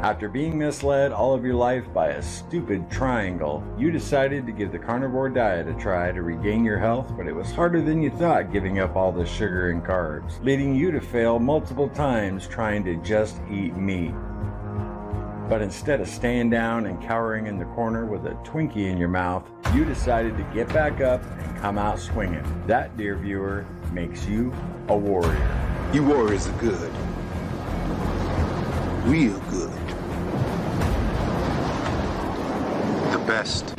After being misled all of your life by a stupid triangle, you decided to give the carnivore diet a try to regain your health, but it was harder than you thought giving up all the sugar and carbs, leading you to fail multiple times trying to just eat meat. But instead of staying down and cowering in the corner with a Twinkie in your mouth, you decided to get back up and come out swinging. That, dear viewer, makes you a warrior. You warriors are good. Real good. The best.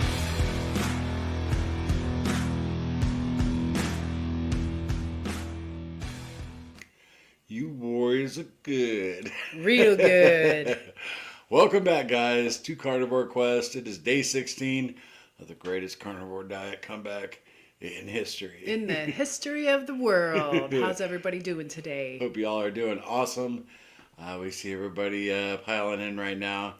You warriors are good. Real good. Welcome back, guys, to Carnivore Quest. It is day 16 of the greatest carnivore diet comeback in history. In the history of the world. How's everybody doing today? Hope you all are doing awesome. We see everybody piling in right now.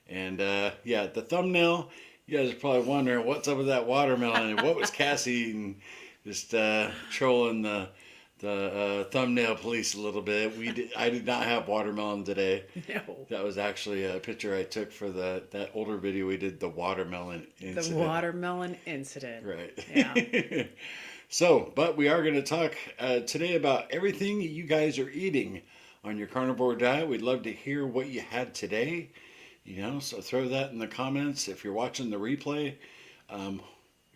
And yeah, the thumbnail, you guys are probably wondering what's up with that watermelon and what was Cassie eating? Just trolling the thumbnail police a little bit. I did not have watermelon today. No. That was actually a picture I took for that older video we did, the watermelon incident. The watermelon incident. Right. Yeah. So, but we are going to talk today about everything you guys are eating on your carnivore diet. We'd love to hear what you had today. So throw that in the comments. If you're watching the replay,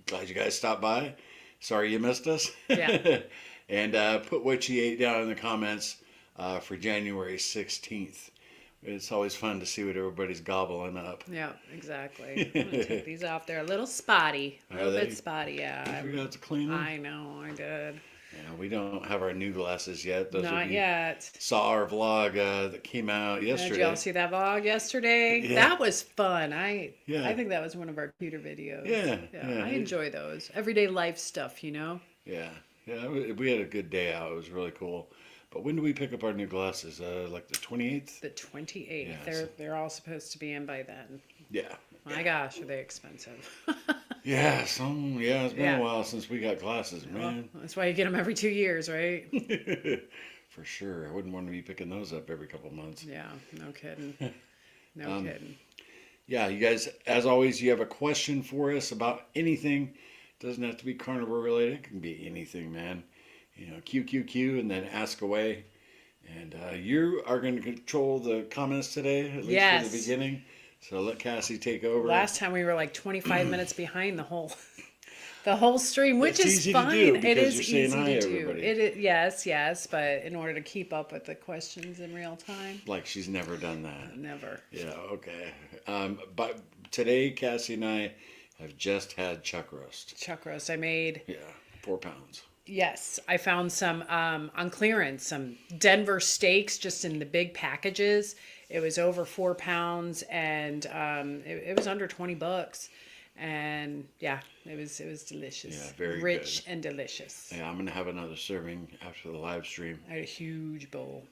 glad you guys stopped by. Sorry you missed us. Yeah. And put what you ate down in the comments for January 16th. It's always fun to see what everybody's gobbling up. Yeah, exactly. I'm going to take these off. They're a little spotty. A little bit spotty, yeah. You forgot to clean them? I know, I did. Yeah, we don't have our new glasses yet. Those Not yet. Saw our vlog that came out yesterday. Did y'all see that vlog yesterday? Yeah. That was fun. I think that was one of our cuter videos. Yeah. I enjoy those. Everyday life stuff, Yeah. Yeah, we had a good day out. It was really cool. But when do we pick up our new glasses? Like the 28th? The 28th. Yeah, they're all supposed to be in by then. Yeah. My gosh, are they expensive? Yeah, it's been a while since we got glasses, man. Well, that's why you get them every 2 years, right? For sure. I wouldn't want to be picking those up every couple months. Yeah, no kidding. No kidding. Yeah, you guys, as always, you have a question for us about anything. Doesn't have to be carnivore related. It can be anything, man. QQQ and then ask away. And you are going to control the comments today, at least for the beginning. So let Cassie take over. Last time we were like 25 minutes behind the whole stream, which is fine. It is easy to do. Yes, but in order to keep up with the questions in real time. Like she's never done that. Never. Yeah, okay. But today, Cassie and I have just had chuck roast. Chuck roast I made. Yeah, 4 pounds. Yes, I found some on clearance, some Denver steaks just in the big packages. It was over 4 pounds and it was under $20. And yeah, it was delicious. Yeah, very rich good. And delicious. Yeah, I'm gonna have another serving after the live stream. I had a huge bowl.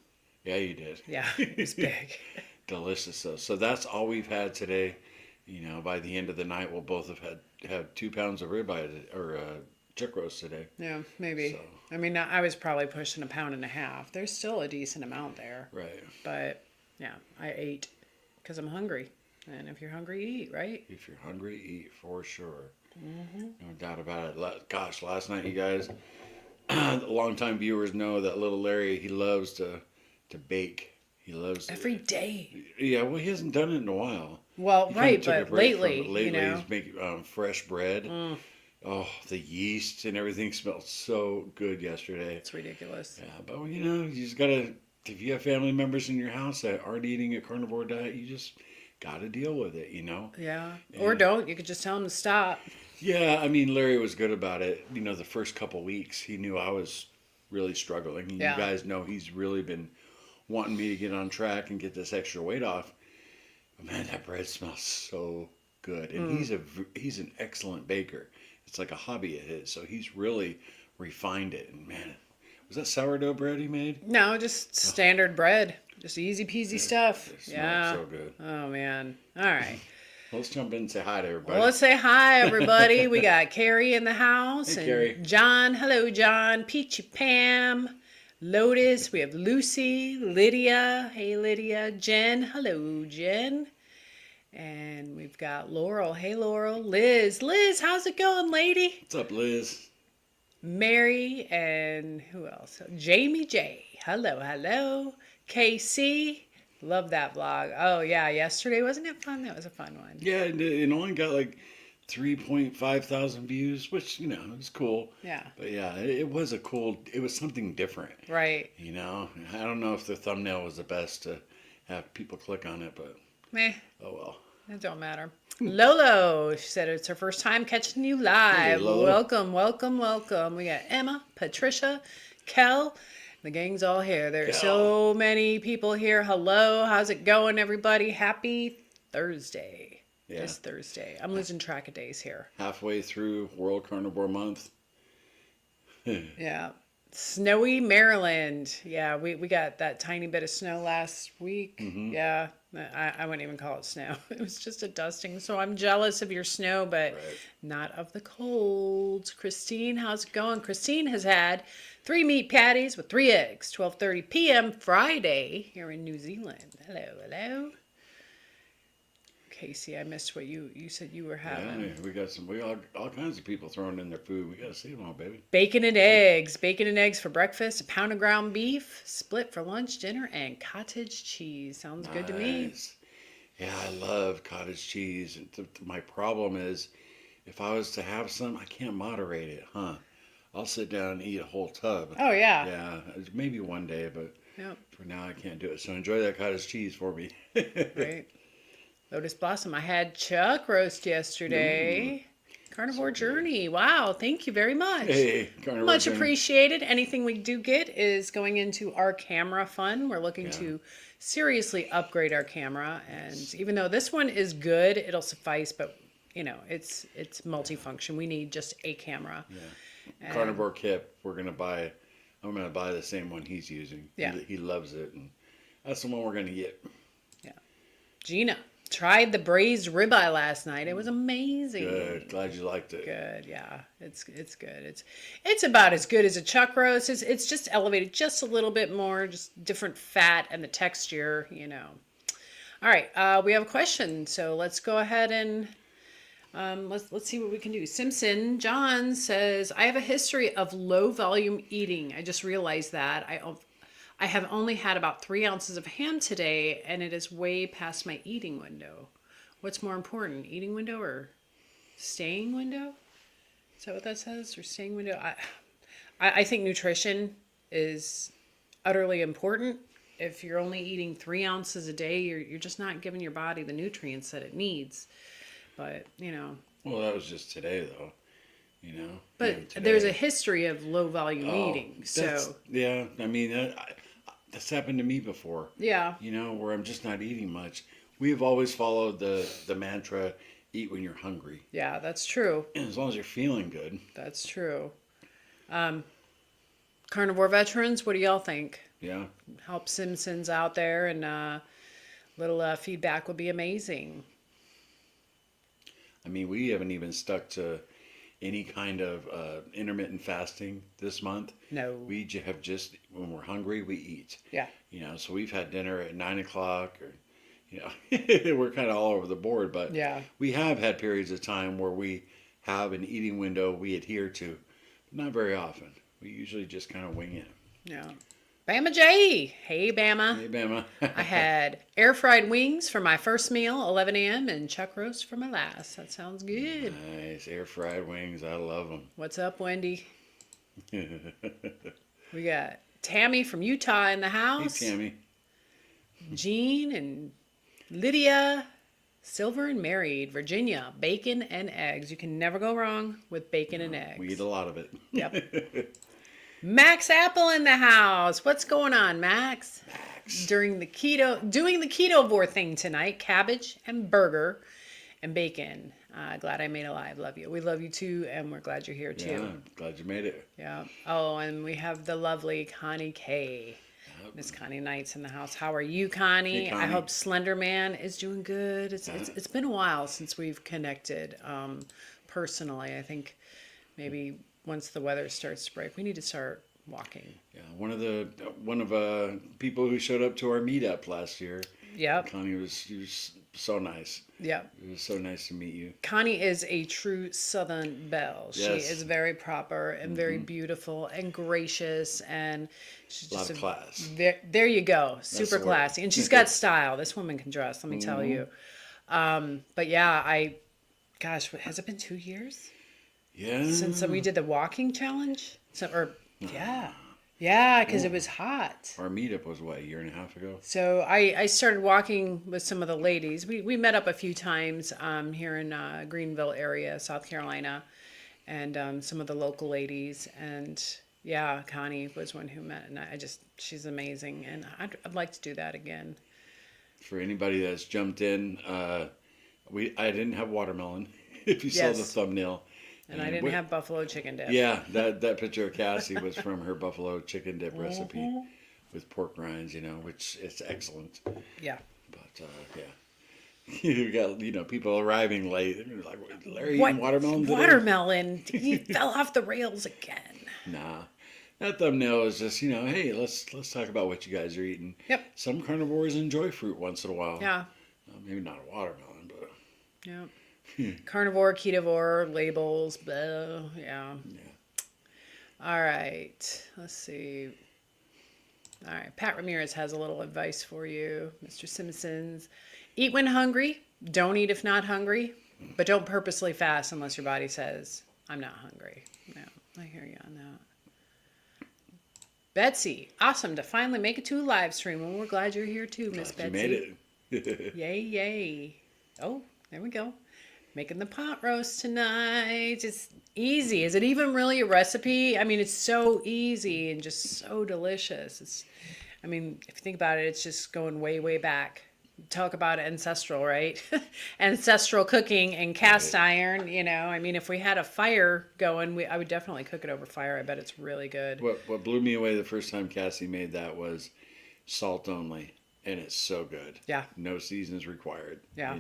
Yeah, you did. Yeah, it was big. Delicious though. So that's all we've had today. By the end of the night, we'll both have had 2 pounds of ribeye or chuck roast today. Yeah, maybe. So. I mean, I was probably pushing 1.5 pounds. There's still a decent amount there. Right. But yeah, I ate because I'm hungry. And if you're hungry, eat, right? If you're hungry, eat for sure. Mm-hmm. No doubt about it. Gosh, last night, you guys, longtime viewers know that little Larry, he loves to bake. He loves every day. Yeah, well, he hasn't done it in a while. Well, right, but lately, he's making fresh bread. Mm. Oh, the yeast and everything smelled so good yesterday. It's ridiculous. Yeah, but you just gotta. If you have family members in your house that aren't eating a carnivore diet, you just got to deal with it, Yeah. Or don't. You could just tell them to stop. Yeah, I mean, Larry was good about it. The first couple weeks, he knew I was really struggling. You guys know he's really been wanting me to get on track and get this extra weight off. But man, that bread smells so good. And he's an excellent baker. It's like a hobby of his. So he's really refined it. And man, was that sourdough bread he made? No, just standard bread. Just easy peasy stuff. It smelled so good. Oh, man. All right. Let's jump in and say hi to everybody. Well, let's say hi, everybody. We got Carrie in the house. Hey, and Carrie. John. Hello, John. Peachy Pam. Lotus. We have Lucy, Lydia. Hey, Lydia. Jen. Hello, Jen. And we've got Laurel. Hey, Laurel. Liz. Liz, how's it going, lady? What's up, Liz? Mary. And who else? Jamie J. Hello, hello. KC. Love that vlog. Oh, yeah. Yesterday, wasn't it fun? That was a fun one. Yeah, it only got like 3.5 thousand views, which, is cool. Yeah. But yeah, it was it was something different. Right. I don't know if the thumbnail was the best to have people click on it, but Meh. oh well. It don't matter. Lolo, she said it's her first time catching you live. Hey, Lolo. Welcome, welcome, welcome. We got Emma, Patricia, Kel. The gang's all here. There are so many people here. Hello, how's it going, everybody? Happy Thursday. Yeah. It's Thursday. I'm losing track of days here. Halfway through World Carnivore Month. Yeah. Snowy Maryland. Yeah, we got that tiny bit of snow last week. Mm-hmm. Yeah, I wouldn't even call it snow. It was just a dusting. So I'm jealous of your snow, but not of the cold. Christine, how's it going? Christine has had 3 meat patties with 3 eggs, 12:30 p.m. Friday here in New Zealand. Hello, hello. Casey, I missed what you said you were having. Yeah, we got all kinds of people throwing in their food. We got to see them all, baby. Bacon and eggs for breakfast, a pound of ground beef, split for lunch, dinner, and cottage cheese. Sounds good to me. Yeah, I love cottage cheese. And my problem is, if I was to have some, I can't moderate it, huh? I'll sit down and eat a whole tub. Oh, yeah. Yeah, maybe one day, but Yep. for now I can't do it. So enjoy that cottage cheese for me. Right. Lotus Blossom. I had chuck roast yesterday. Carnivore Journey. Wow. Thank you very much. Hey, Carnivore Much Journey. appreciated. Anything we do get is going into our camera fund. We're looking to seriously upgrade our camera. And even though this one is good, it'll suffice. But, it's multifunction. We need just a camera. Yeah. Carnivore Kip. I'm going to buy the same one he's using. Yeah. He loves it. And that's the one we're going to get. Yeah. Gina. Tried the braised ribeye last night. It was amazing. Good. Glad you liked it. Good. Yeah. It's good. It's about as good as a chuck roast. It's just elevated just a little bit more, just different fat and the texture, All right. We have a question. So let's go ahead and let's see what we can do. Simpson John says, I have a history of low volume eating. I just realized that. I have only had about 3 ounces of ham today, and it is way past my eating window. What's more important, eating window or staying window? Is that what that says? Or staying window? I think nutrition is utterly important. If you're only eating 3 ounces a day, you're just not giving your body the nutrients that it needs. But, Well, that was just today, though. But there's a history of low volume eating. So yeah, I mean, that's happened to me before. Yeah. Where I'm just not eating much. We've always followed the mantra, eat when you're hungry. Yeah, that's true. And as long as you're feeling good. That's true. Carnivore veterans, what do y'all think? Yeah. Help Simpsons out there, and little feedback would be amazing. I mean, we haven't even stuck to any kind of intermittent fasting this month. No. We have just, when we're hungry, we eat. Yeah. So we've had dinner at 9 o'clock or, we're kind of all over the board, but Yeah. we have had periods of time where we have an eating window we adhere to, but not very often. We usually just kind of wing it. Yeah. Bama J. Hey, Bama. Hey, Bama. I had air fried wings for my first meal, 11 a.m., and chuck roast for my last. That sounds good. Nice. Air fried wings. I love them. What's up, Wendy? We got Tammy from Utah in the house. Hey, Tammy. Jean and Lydia. Silver and married. Virginia. Bacon and eggs. You can never go wrong with bacon and eggs. We eat a lot of it. Yep. Max Apple in the house. What's going on, Max? Doing the ketovore thing tonight. Cabbage and burger and bacon. Glad I made it live. Love you. We love you too, and we're glad you're here too. Yeah, glad you made it. Yeah. Oh, and we have the lovely Connie K. Miss Connie Knight's in the house. How are you, Connie? Hey, Connie. I hope Slender Man is doing good. It's been a while since we've connected personally. I think maybe once the weather starts to break, we need to start walking. Yeah, one of people who showed up to our meetup last year. Yep. Connie she was so nice. Yep. It was so nice to meet you. Connie is a true Southern belle. She Yes. is very proper and very beautiful and gracious, and she's A lot just of class. there you go, super the word. classy, and she's got style. This woman can dress. Let me tell you. But yeah, gosh, has it been 2 years Yeah. since we did the walking challenge? Yeah, because it was hot. Our meetup was what, a year and a half ago? So I started walking with some of the ladies. We met up a few times here in Greenville area, South Carolina, and some of the local ladies. And yeah, Connie was one who met, and she's amazing. And I'd like to do that again. For anybody that's jumped in, I didn't have watermelon, if you saw the thumbnail. And I didn't have buffalo chicken dip. Yeah, that picture of Cassie was from her buffalo chicken dip recipe with pork rinds, which is excellent. Yeah. But yeah, you got people arriving late. They're like, Larry eating watermelon today? Watermelon? He fell off the rails again. Nah, that thumbnail is just hey, let's talk about what you guys are eating. Yep. Some carnivores enjoy fruit once in a while. Yeah. Maybe not a watermelon, but yeah. Carnivore, ketovore, labels, blah, yeah. All right, let's see. All right, Pat Ramirez has a little advice for you, Mr. Simpsons. Eat when hungry, don't eat if not hungry, but don't purposely fast unless your body says, I'm not hungry. Yeah, I hear you on that. Betsy, awesome to finally make it to a live stream, and we're glad you're here too, Miss Betsy. You made it. Yay, yay. Oh, there we go. Making the pot roast tonight. It's easy. Is it even really a recipe? I mean, it's so easy and just so delicious. If you think about it, it's just going way, way back. Talk about ancestral, right? Ancestral cooking and cast iron, if we had a fire going, I would definitely cook it over fire. I bet it's really good. What blew me away the first time Cassie made that was salt only, and it's so good. Yeah. No seasons required. Yeah.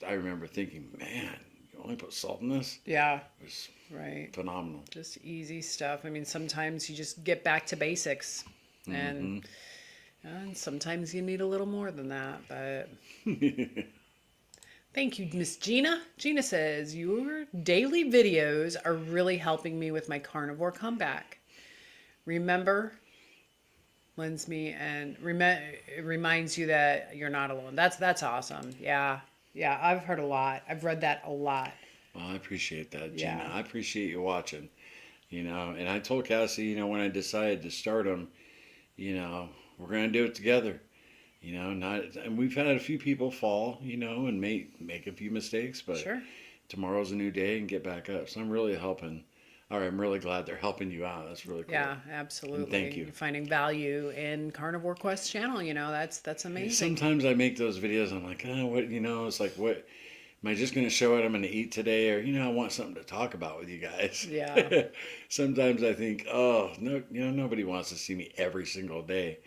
I remember thinking, man, you only put salt in this? Yeah. It was right. Phenomenal. Just easy stuff. Sometimes you just get back to basics, and sometimes you need a little more than that, but thank you, Miss Gina. Gina says, your daily videos are really helping me with my carnivore comeback. Remember, lends me, and it reminds you that you're not alone. That's awesome. Yeah, I've heard a lot. I've read that a lot. Well, I appreciate that, Gina. Yeah. I appreciate you watching. And I told Cassie, when I decided to start them, we're gonna do it together. And we've had a few people fall, and make a few mistakes, but Sure. Tomorrow's a new day and get back up. So I'm really I'm really glad they're helping you out. That's really cool. Yeah, absolutely. And thank you. You're finding value in Carnivore Quest channel. That's amazing. Sometimes I make those videos. I'm like, what? It's like, what? Am I just going to show what I'm going to eat today? Or, I want something to talk about with you guys. Yeah. Sometimes I think, oh, no, nobody wants to see me every single day.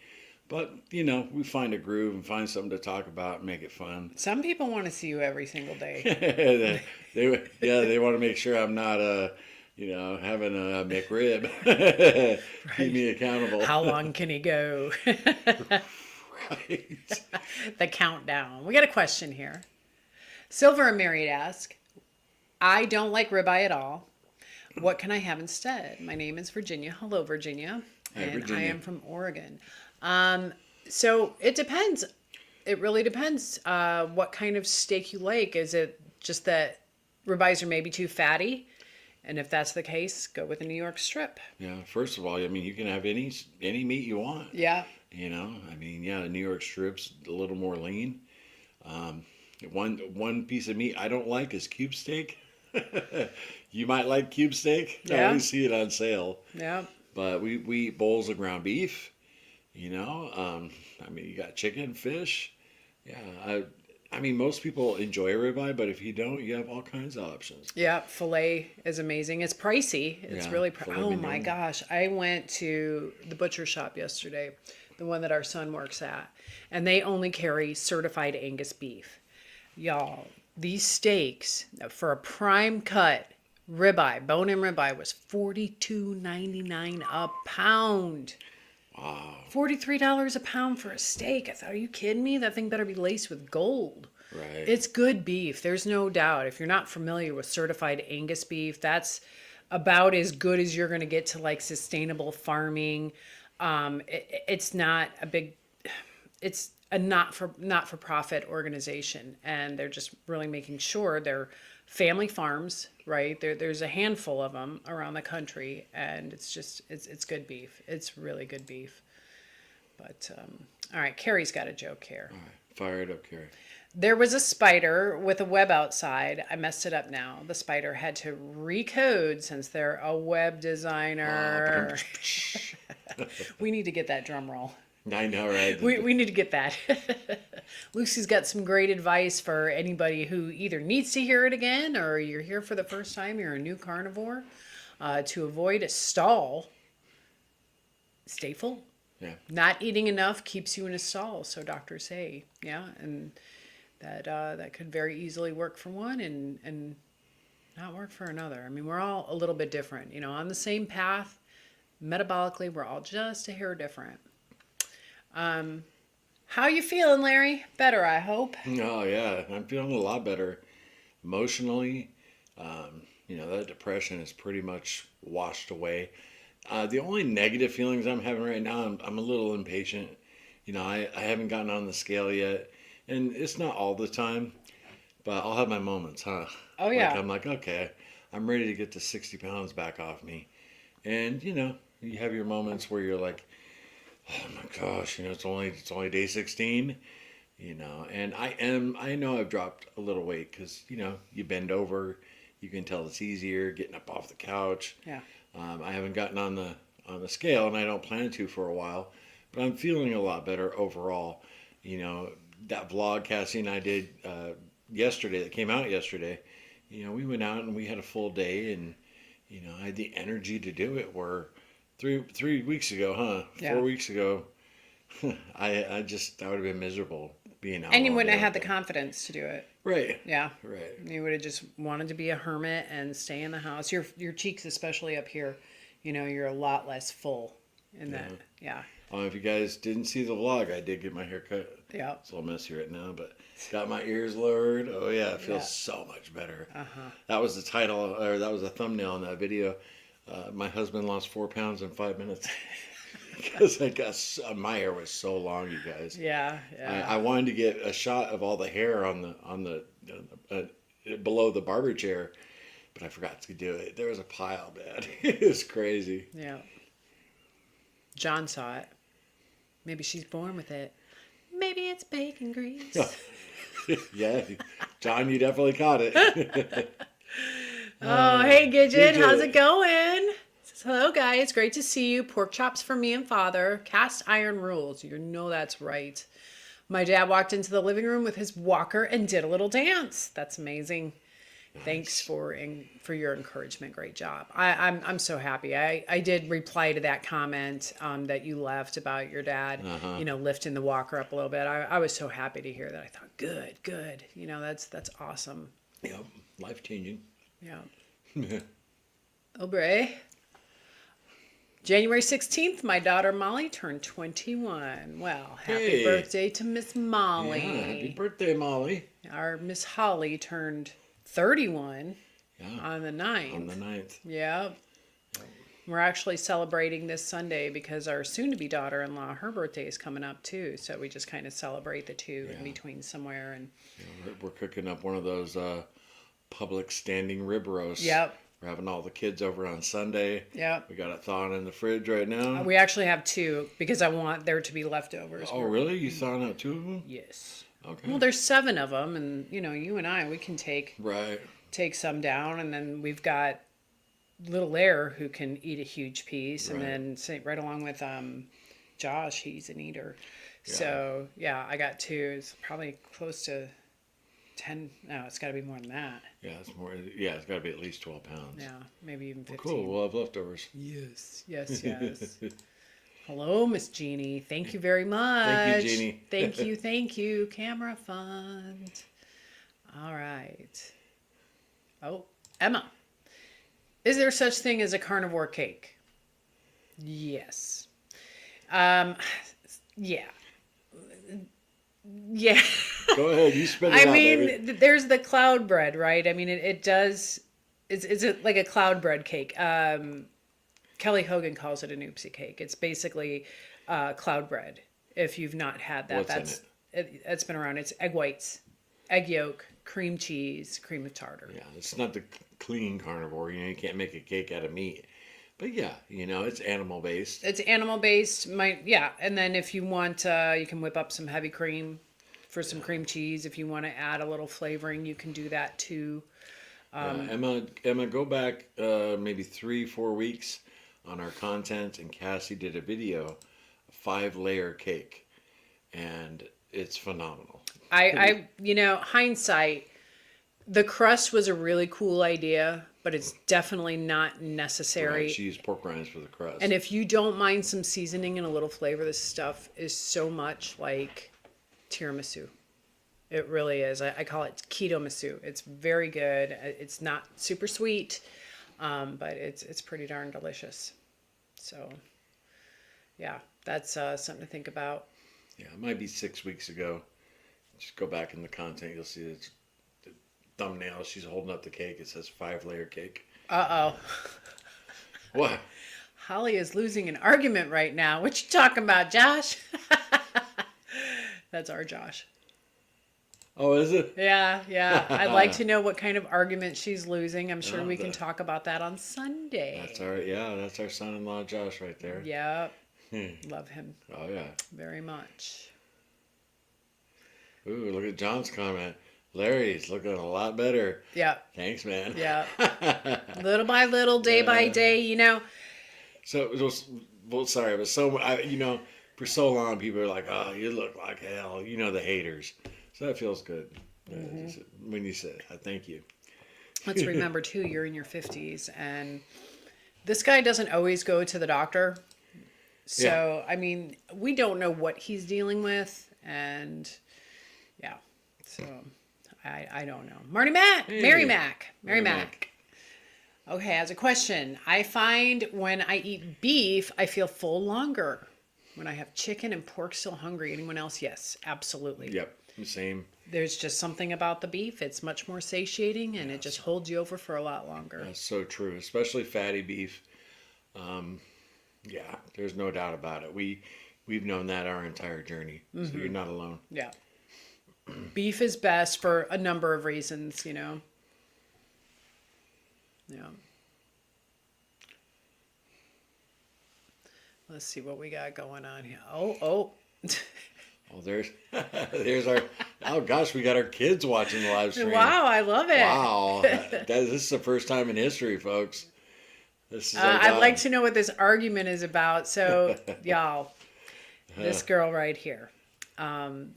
But, we find a groove and find something to talk about and make it fun. Some people want to see you every single day. they want to make sure I'm not, having a McRib. Right. Keep me accountable. How long can he go? Right. The countdown. We got a question here. Silver and Married ask, I don't like ribeye at all. What can I have instead? My name is Virginia. Hello, Virginia. Hi, and Virginia. I am from Oregon. So it depends. It really depends what kind of steak you like. Is it just that ribeyes are maybe too fatty? And if that's the case, go with a New York strip. Yeah, first of all, you can have any meat you want. Yeah. The New York strip's a little more lean. One piece of meat I don't like is cube steak. You might like cube steak. Yeah. I always see it on sale. Yeah. But we eat bowls of ground beef. You got chicken, fish. Yeah, most people enjoy a ribeye, but if you don't, you have all kinds of options. Yeah, filet is amazing. It's pricey. It's really oh my gosh. I went to the butcher shop yesterday, the one that our son works at, and they only carry certified Angus beef. Y'all, these steaks for a prime cut Ribeye, bone-in ribeye was $42.99 a pound. Wow. $43 a pound for a steak. I thought, are you kidding me? That thing better be laced with gold. Right. It's good beef. There's no doubt. If you're not familiar with certified Angus beef, that's about as good as you're going to get to like sustainable farming. It's not a big, it's a not-for-profit organization, and they're just really making sure they're family farms, right? There's a handful of them around the country, and it's good beef. It's really good beef. But all right, Carrie's got a joke here. All right. Fire it up, Carrie. There was a spider with a web outside. I messed it up now. The spider had to recode since they're a web designer. We need to get that drum roll. I know, right? We need to get that. Lucy's got some great advice for anybody who either needs to hear it again or you're here for the first time, you're a new carnivore. To avoid a stall, stay full. Yeah. Not eating enough keeps you in a stall, so doctors say. Yeah, and that could very easily work for one and not work for another. I mean, we're all a little bit different. You know, on the same path, metabolically, we're all just a hair different. How you feeling, Larry? Better, I hope. Oh, yeah. I'm feeling a lot better emotionally. That depression is pretty much washed away. The only negative feelings I'm having right now, I'm a little impatient. I haven't gotten on the scale yet. And it's not all the time, but I'll have my moments, huh? Oh, yeah. I'm like, okay, I'm ready to get the 60 pounds back off me. And, you have your moments where you're like, oh my gosh, it's only day 16, and I know I've dropped a little weight because, you bend over, you can tell it's easier getting up off the couch. Yeah. I haven't gotten on the scale, and I don't plan to for a while, but I'm feeling a lot better overall. That vlog casting I did yesterday, that came out yesterday, we went out and we had a full day, and I had the energy to do it. Where 3 weeks ago, huh? Yeah. 4 weeks ago, I would have been miserable being out. And you all wouldn't day. have had the confidence to do it. Right. Yeah. Right. You would have just wanted to be a hermit and stay in the house. Your cheeks, especially up here, you're a lot less full in that. Yeah. If you guys didn't see the vlog, I did get my hair cut. Yeah. It's a little messy right now, but got my ears lowered. Oh yeah, it feels so much better. That was the title, or that was the thumbnail on that video. My husband lost 4 pounds in 5 minutes because my hair was so long, you guys. Yeah. Yeah. I wanted to get a shot of all the hair on the below the barber chair, but I forgot to do it. There was a pile, man. It was crazy. Yeah. John saw it. Maybe she's born with it. Maybe it's bacon grease. Yeah, John, you definitely caught it. Oh, hey, Gidget. Gidget. How's it going? Says, hello, guys. Great to see you. Pork chops for me and father. Cast iron rules. You know that's right. My dad walked into the living room with his walker and did a little dance. That's amazing. Nice. Thanks for your encouragement. Great job. I'm so happy. I did reply to that comment that you left about your dad, lifting the walker up a little bit. I was so happy to hear that. I thought, good. That's awesome. Yep, life changing. Yeah. Aubrey. January 16th, my daughter Molly turned 21. Well, happy birthday to Miss Molly. Yeah, happy birthday, Molly. Our Miss Holly turned 31 on the 9th. On the 9th. Yeah. We're actually celebrating this Sunday because our soon-to-be daughter-in-law, her birthday is coming up too. So we just kind of celebrate the two in between somewhere. And we're cooking up one of those public standing rib roasts. Yep. We're having all the kids over on Sunday. Yep. We got it thawing in the fridge right now. We actually have two because I want there to be leftovers. Oh, really? You thawing out 2 of them? Yes. Okay. Well, there's 7 of them, and you and I, we can take some down, and then we've got little Air who can eat a huge piece, and then right along with Josh, he's an eater. Yeah. So I got 2. It's probably close to 10. No, it's got to be more than that. Yeah, it's more. Yeah, it's got to be at least 12 pounds. Yeah, maybe even 15. Well, cool. We'll have leftovers. Yes. Hello, Miss Jeannie. Thank you very much. Thank you, Jeannie. Thank you. Camera fund. All right. Oh, Emma. Is there such thing as a carnivore cake? Yes. Yeah. Yeah. Go ahead, you spit it I out, mean, baby. there's the cloud bread, right? I mean, it does. It's like a cloud bread cake. Kelly Hogan calls it an oopsie cake. It's basically cloud bread. If you've not had that, What's in that's it's been around. It's egg whites, egg yolk, cream cheese, cream of tartar. Yeah, it's not the clean carnivore. You can't make a cake out of meat. But yeah, it's animal based. It's animal based. Yeah, and then if you want, you can whip up some heavy cream for some cream cheese. If you want to add a little flavoring, you can do that too. Emma, go back maybe 3-4 weeks on our content, and Cassie did a video, a 5-layer cake, and it's phenomenal. Hindsight, the crust was a really cool idea, but it's definitely not necessary. Right, she used pork rinds for the crust. And if you don't mind some seasoning and a little flavor, this stuff is so much like tiramisu. It really is. I call it keto miso. It's very good. It's not super sweet, but it's pretty darn delicious. So, yeah, that's something to think about. Yeah, it might be 6 weeks ago. Just go back in the content. You'll see the thumbnail. She's holding up the cake. It says 5-layer cake. Uh-oh. What? Holly is losing an argument right now. What you talking about, Josh? That's our Josh. Oh, is it? Yeah. I'd like to know what kind of argument she's losing. I'm sure we can talk about that on Sunday. That's our son-in-law Josh right there. Yep. Love him. Oh yeah. Very much. Ooh, look at John's comment. Larry's looking a lot better. Yeah. Thanks, man. Yeah. Little by little, day by day, So it was, well, sorry, but for so long people are like, "Oh, you look like hell." The haters. So that feels good when you say it. I thank you. Let's remember too, you're in your 50s, and this guy doesn't always go to the doctor. So I mean, we don't know what he's dealing with, and yeah. So I don't know. Marty Mac, Hey. Mary Mac. Okay, as a question, I find when I eat beef, I feel full longer. When I have chicken and pork, still hungry. Anyone else? Yes, absolutely. Yep, same. There's just something about the beef. It's much more satiating, and it just holds you over for a lot longer. That's so true, especially fatty beef. Yeah, there's no doubt about it. We've known that our entire journey, so you're not alone. Yeah. Beef is best for a number of reasons, Yeah. Let's see what we got going on here. Oh. Oh, there's our. Oh gosh, we got our kids watching the live stream. Wow, I love it. Wow, this is the first time in history, folks. This is. I'd like to know what this argument is about. So, y'all, this girl right here,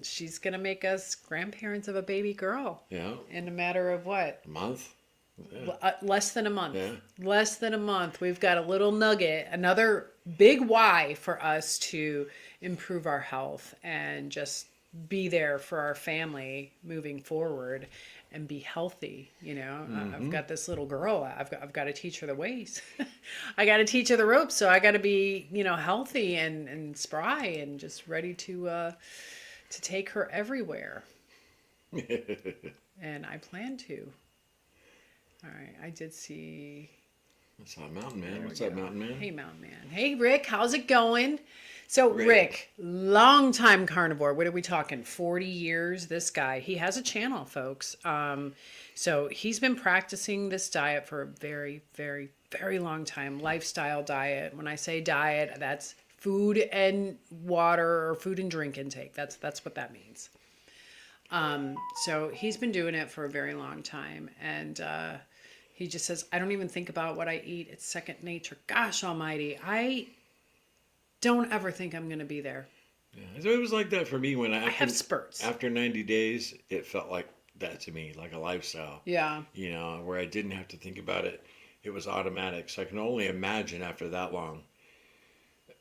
she's gonna make us grandparents of a baby girl. Yeah. In a matter of what? A month. Less than a month. Yeah. Less than a month. We've got a little nugget, another big why for us to improve our health and just be there for our family moving forward and be healthy. I've got this little girl. I've got to teach her the ways. I got to teach her the ropes. So I got to be, healthy and spry and just ready to take her everywhere. And I plan to. All right, I did see. What's up, Mountain Man? What's up, Mountain Man? Hey, Mountain Man. Hey, Rick. How's it going? So, Rick, long-time carnivore. What are we talking? 40 years? This guy. He has a channel, folks. So he's been practicing this diet for a very, very, very long time. Lifestyle diet. When I say diet, that's food and water or food and drink intake. That's what that means. So he's been doing it for a very long time, and he just says, I don't even think about what I eat. It's second nature. Gosh almighty. I don't ever think I'm going to be there. Yeah, it was like that for me when I have spurts. After 90 days, it felt like that to me, like a lifestyle. Yeah. Where I didn't have to think about it. It was automatic. So I can only imagine after that long.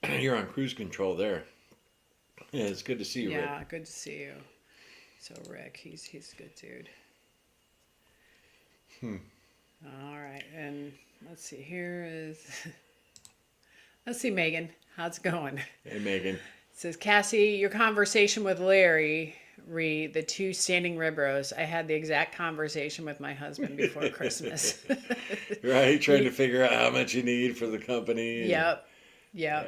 You're on cruise control there. Yeah, it's good to see you, Rick. Yeah, good to see you. So Rick, he's a good dude. All right, and Let's see. Here is. Let's see, Megan. How's it going? Hey, Megan. It says, Cassie, your conversation with Larry, the two standing rib roasts. I had the exact conversation with my husband before Christmas. Right, trying to figure out how much you need for the company. Yep. Yeah.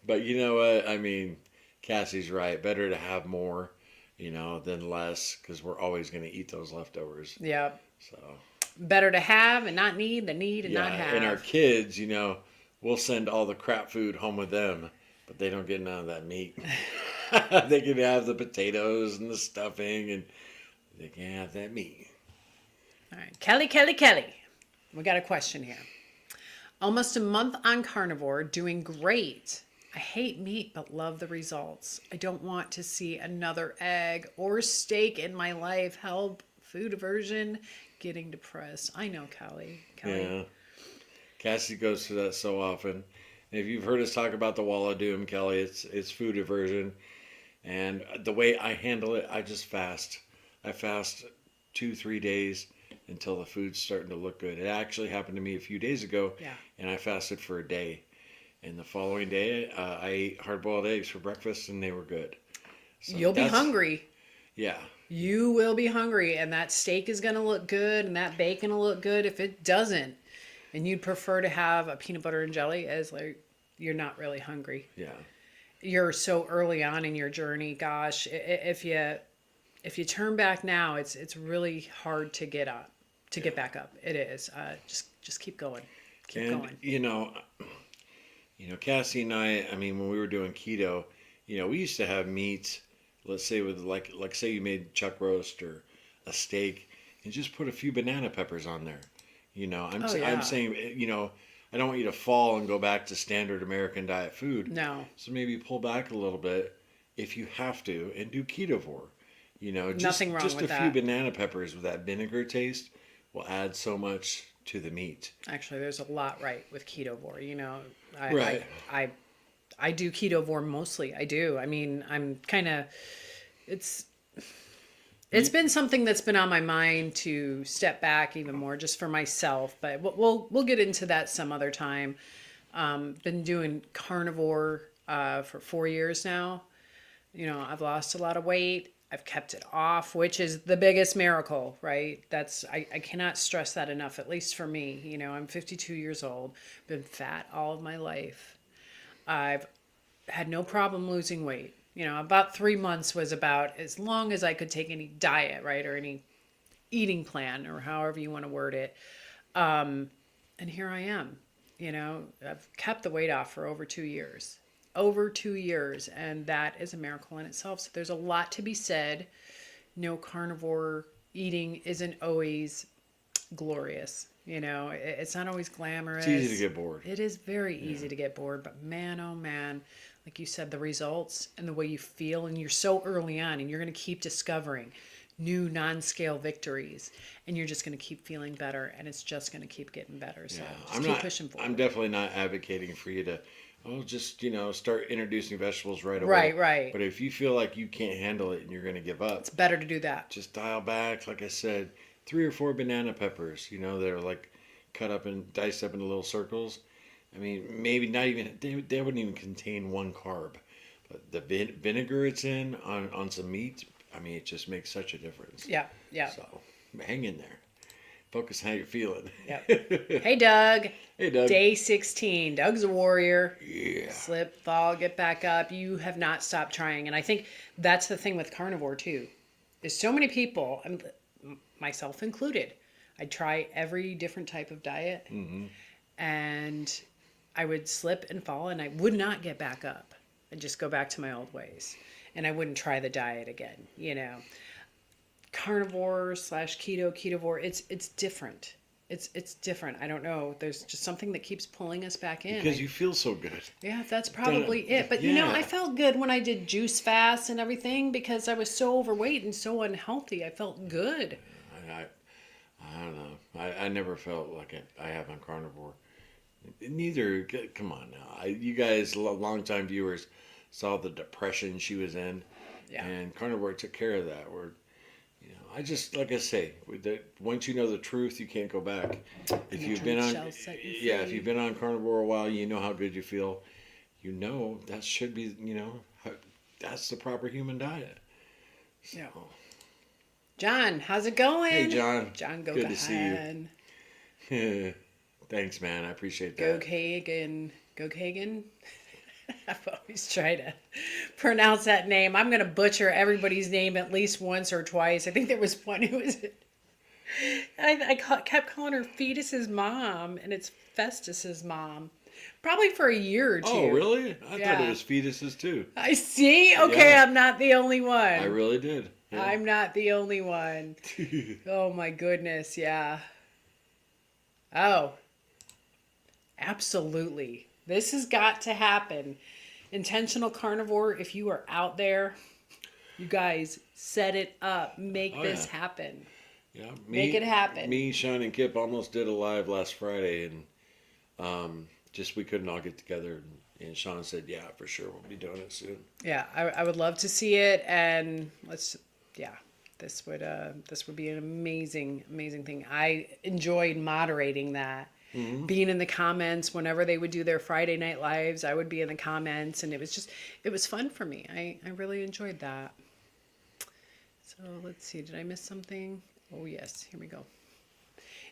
But you know what? I mean, Cassie's right. Better to have more, than less, because we're always going to eat those leftovers. Yep. So. Better to have and not need than need and not have. And our kids, we'll send all the crap food home with them, but they don't get none of that meat. They can have the potatoes and the stuffing, and they can't have that meat. All right. Kelly. We got a question here. Almost a month on carnivore, doing great. I hate meat, but love the results. I don't want to see another egg or steak in my life. Help. Food aversion. Getting depressed. I know, Kelly. Yeah. Cassie goes through that so often. And if you've heard us talk about the wall of doom, Kelly, it's food aversion. And the way I handle it, I just fast. I fast 2-3 days until the food's starting to look good. It actually happened to me a few days ago, and I fasted for a day. And the following day, I ate hard-boiled eggs for breakfast, and they were good. So you'll be hungry. Yeah. You will be hungry, and that steak is going to look good, and that bacon will look good. If it doesn't, and you'd prefer to have a peanut butter and jelly, as like you're not really hungry. Yeah. You're so early on in your journey. Gosh, if you turn back now, it's really hard to get back up. It is. Just keep going. Keep going. Cassie and I mean, when we were doing keto, we used to have meats. Let's say with like say you made chuck roast or a steak, and just put a few banana peppers on there. I'm saying, I don't want you to fall and go back to standard American diet food. No. So maybe pull back a little bit if you have to and do ketovore. Nothing wrong with that. Just a few banana peppers with that vinegar taste will add so much to the meat. Actually, there's a lot right with ketovore. Right. I do ketovore mostly. I do. I mean, I'm kind of, it's been something that's been on my mind to step back even more just for myself, but we'll get into that some other time. Been doing carnivore for 4 years now. I've lost a lot of weight. I've kept it off, which is the biggest miracle, right? I cannot stress that enough, at least for me. I'm 52 years old, been fat all of my life. I've had no problem losing weight. About 3 months was about as long as I could take any diet, right? Or any eating plan, or however you want to word it. And here I am. I've kept the weight off for over 2 years. And that is a miracle in itself. So there's a lot to be said. No, carnivore eating isn't always glorious. It's not always glamorous. It's easy to get bored. It is very easy to get bored, but man, oh man, like you said, the results and the way you feel, and you're so early on, and you're going to keep discovering new non-scale victories, and you're just going to keep feeling better, and it's just going to keep getting better. So just keep pushing forward. I'm definitely not advocating for you to, just, start introducing vegetables right away. Right. But if you feel like you can't handle it and you're going to give up, it's better to do that. Just dial back, like I said. 3 or 4 banana peppers, that are like cut up and diced up into little circles. I mean, maybe not even, they wouldn't even contain 1 carb. But the vinegar it's in on some meat, I mean, it just makes such a difference. Yeah. So, hang in there. Focus how you're feeling. Yep. Hey, Doug. Hey, Doug. Day 16. Doug's a warrior. Yeah. Slip, fall, get back up. You have not stopped trying. And I think that's the thing with carnivore, too. Is so many people, myself included, I'd try every different type of diet, and I would slip and fall, and I would not get back up. I'd just go back to my old ways, and I wouldn't try the diet again. Carnivore / ketovore, it's different. It's different. I don't know. There's just something that keeps pulling us back in. Because you feel so good. Yeah, that's probably it. But I felt good when I did juice fasts and everything, because I was so overweight and so unhealthy. I felt good. I don't know. I never felt like I have on carnivore. Neither. Come on now. You guys, longtime viewers, saw the depression she was in. Yeah. And carnivore took care of that. I just, like I say, once you know the truth, you can't go back. If The you've been truth on, shall set you yeah, if free. you've been on carnivore a while, you know how good you feel. You know that should be, that's the proper human diet. So, Yeah. John, how's it going? hey, John. John, go Good to see you. ahead. Thanks, man. I appreciate Go that. Kagan. Go Kagan. I've always tried to pronounce that name. I'm going to butcher everybody's name at least once or twice. I think there was one who was. Kept calling her Fetus's mom, and it's Festus's mom. Probably for a year or two. Oh, really? I thought it Yeah. was fetuses too. I see. Okay, Yeah. I'm not the only one. I really did. Yeah. I'm not the only one. Oh my goodness, yeah. Oh, absolutely. This has got to happen. Intentional carnivore, if you are out there, you guys set it up. Make this happen. Yeah, Make it happen. Me, Sean, and Kip almost did a live last Friday, and just we couldn't all get together. And Sean said, "Yeah, for sure, we'll be doing it soon." Yeah, I would love to see it, and this would be an amazing thing. I enjoyed moderating that. Mm-hmm. Being in the comments whenever they would do their Friday night lives, I would be in the comments, and it was fun for me. I really enjoyed that. So let's see, did I miss something? Oh yes, here we go.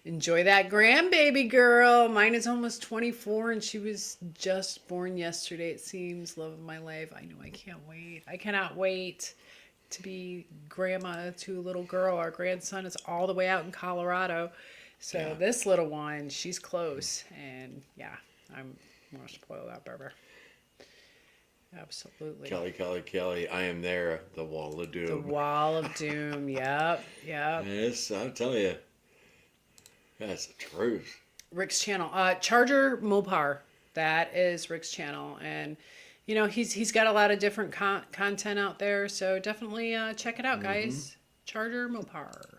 Enjoy that grandbaby girl. Mine is almost 24 and she was just born yesterday, it seems. Love of my life. I know, I can't wait. I cannot wait to be grandma to a little girl. Our grandson is all the way out in Colorado. So this little one, she's close. And yeah, I'm going to spoil that baby. Absolutely. Kelly, I am there. The wall of doom. The wall of doom. Yep. Yes, I'll tell you. That's the truth. Rick's channel. Charger Mopar. That is Rick's channel. And, he's got a lot of different content out there. So definitely check it out, guys. Mm-hmm. Charger Mopar.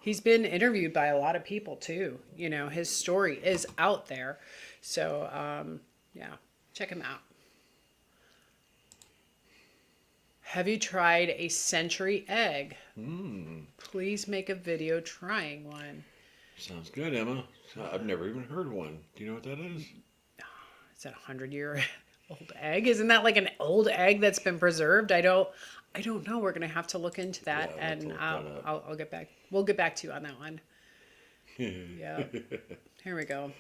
He's been interviewed by a lot of people, too. His story is out there. So, check him out. Have you tried a century egg? Please make a video trying one. Sounds good, Emma. I've never even heard one. Do you know what that is? Is that a 100-year-old egg? Isn't that like an old egg that's been preserved? I don't know. We're gonna have to look into that, and I'll get back. We'll get back to you on that one. Yeah. Here we go.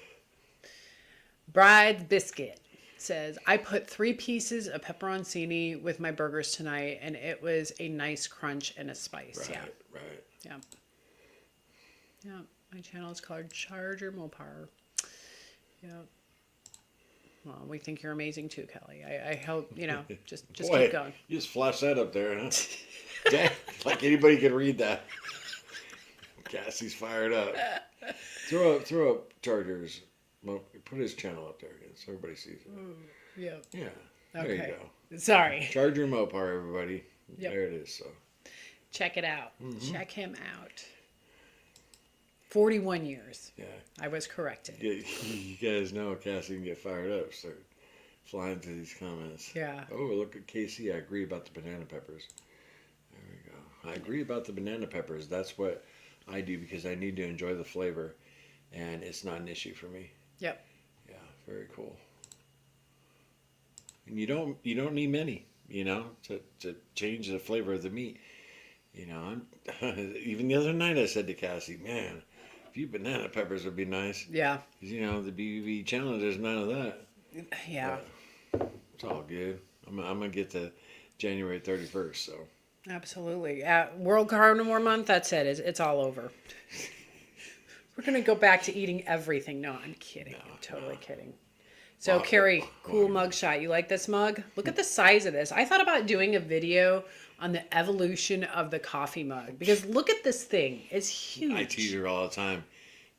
Bride's Biscuit says, I put 3 pieces of pepperoncini with my burgers tonight, and it was a nice crunch and a spice. Right. Yeah. My channel is called Charger Mopar. Yeah. Well, we think you're amazing too, Kelly. I hope, just Boy, keep going. You just flash that up there, huh? Dang, like anybody could read that. Cassie's fired up. Throw up Charger's. Put his channel up there again so everybody sees it. Yeah. Yeah. Okay. There you go. Sorry. Charger Mopar, everybody. Yep. There it is. So check it out. Mm-hmm. Check him out. 41 years. Yeah. I was corrected. You guys know Cassie can get fired up. Start flying through these comments. Yeah. Oh, look at Casey. I agree about the banana peppers. There we go. I agree about the banana peppers. That's what I do because I need to enjoy the flavor, and it's not an issue for me. Yep. Yeah, very cool. And you don't need many, to change the flavor of the meat. Even the other night I said to Cassie, man, a few banana peppers would be nice. Yeah. Because, the BBB challenge, there's none of that. Yeah. It's all good. I'm going to get to January 31st, so. Absolutely. World Carnivore Month, that's it. It's all over. We're going to go back to eating everything. No, I'm kidding. I'm totally kidding. So, Carrie, cool mug shot. You like this mug? Look at the size of this. I thought about doing a video on the evolution of the coffee mug because look at this thing. It's huge. I tease her all the time.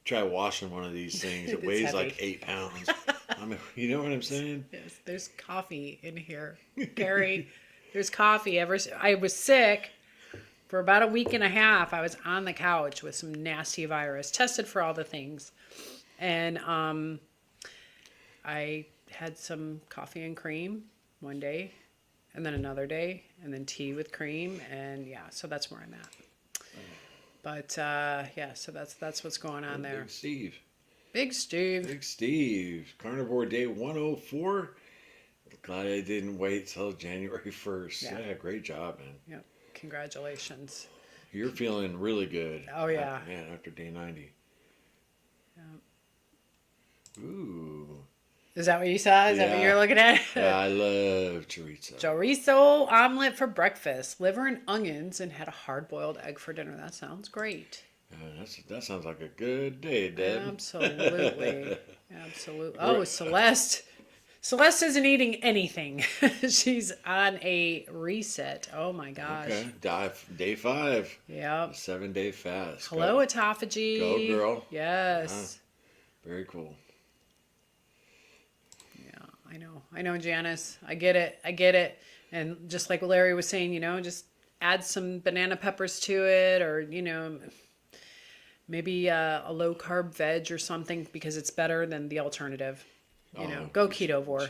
Try washing one of these things. It weighs heavy. like 8 pounds. You know what I'm saying? Yes, there's coffee in here. Carrie, there's coffee. I was sick. For about a week and a half, I was on the couch with some nasty virus, tested for all the things. And I had some coffee and cream one day, and then another day, and then tea with cream. And yeah, so that's where I'm at. But yeah, so that's what's going on there. Big Steve. Big Steve. Big Steve. Carnivore Day 104. Glad I didn't wait till January 1st. Yeah, great job, man. Yep. Congratulations. You're feeling really good. Oh, yeah. Man, after day 90. Yeah. Ooh. Is that what you saw? Is that what you're looking at? Yeah, I love chorizo. Chorizo omelet for breakfast, liver and onions, and had a hard-boiled egg for dinner. That sounds great. That sounds like a good day, Deb. Absolutely. Absolutely. Oh, Celeste. Celeste isn't eating anything. She's on a reset. Oh my gosh. Okay. Day 5. Yep. 7-day fast. Hello, autophagy. Go, girl. Yes. Very cool. Yeah, I know, Janice. I get it. And just like Larry was saying, just add some banana peppers to it, or, maybe a low carb veg or something, because it's better than the alternative. Go ketovore.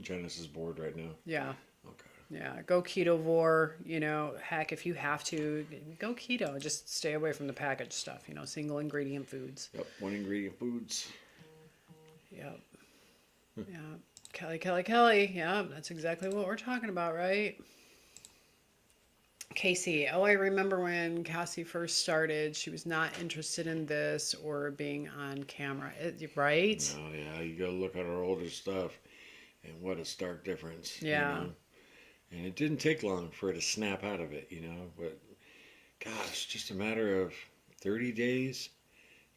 Janice is bored right now. Yeah. Okay. Yeah, go ketovore. Heck, if you have to, go keto. Just stay away from the packaged stuff. Single ingredient foods. Yep, 1 ingredient foods. Yep. Yeah. Kelly. Yeah, that's exactly what we're talking about, right? Casey. Oh, I remember when Cassie first started, she was not interested in this or being on camera, right? Oh, yeah, you gotta look at our older stuff, and what a stark difference. Yeah. And it didn't take long for her to snap out of it, but gosh, just a matter of 30 days,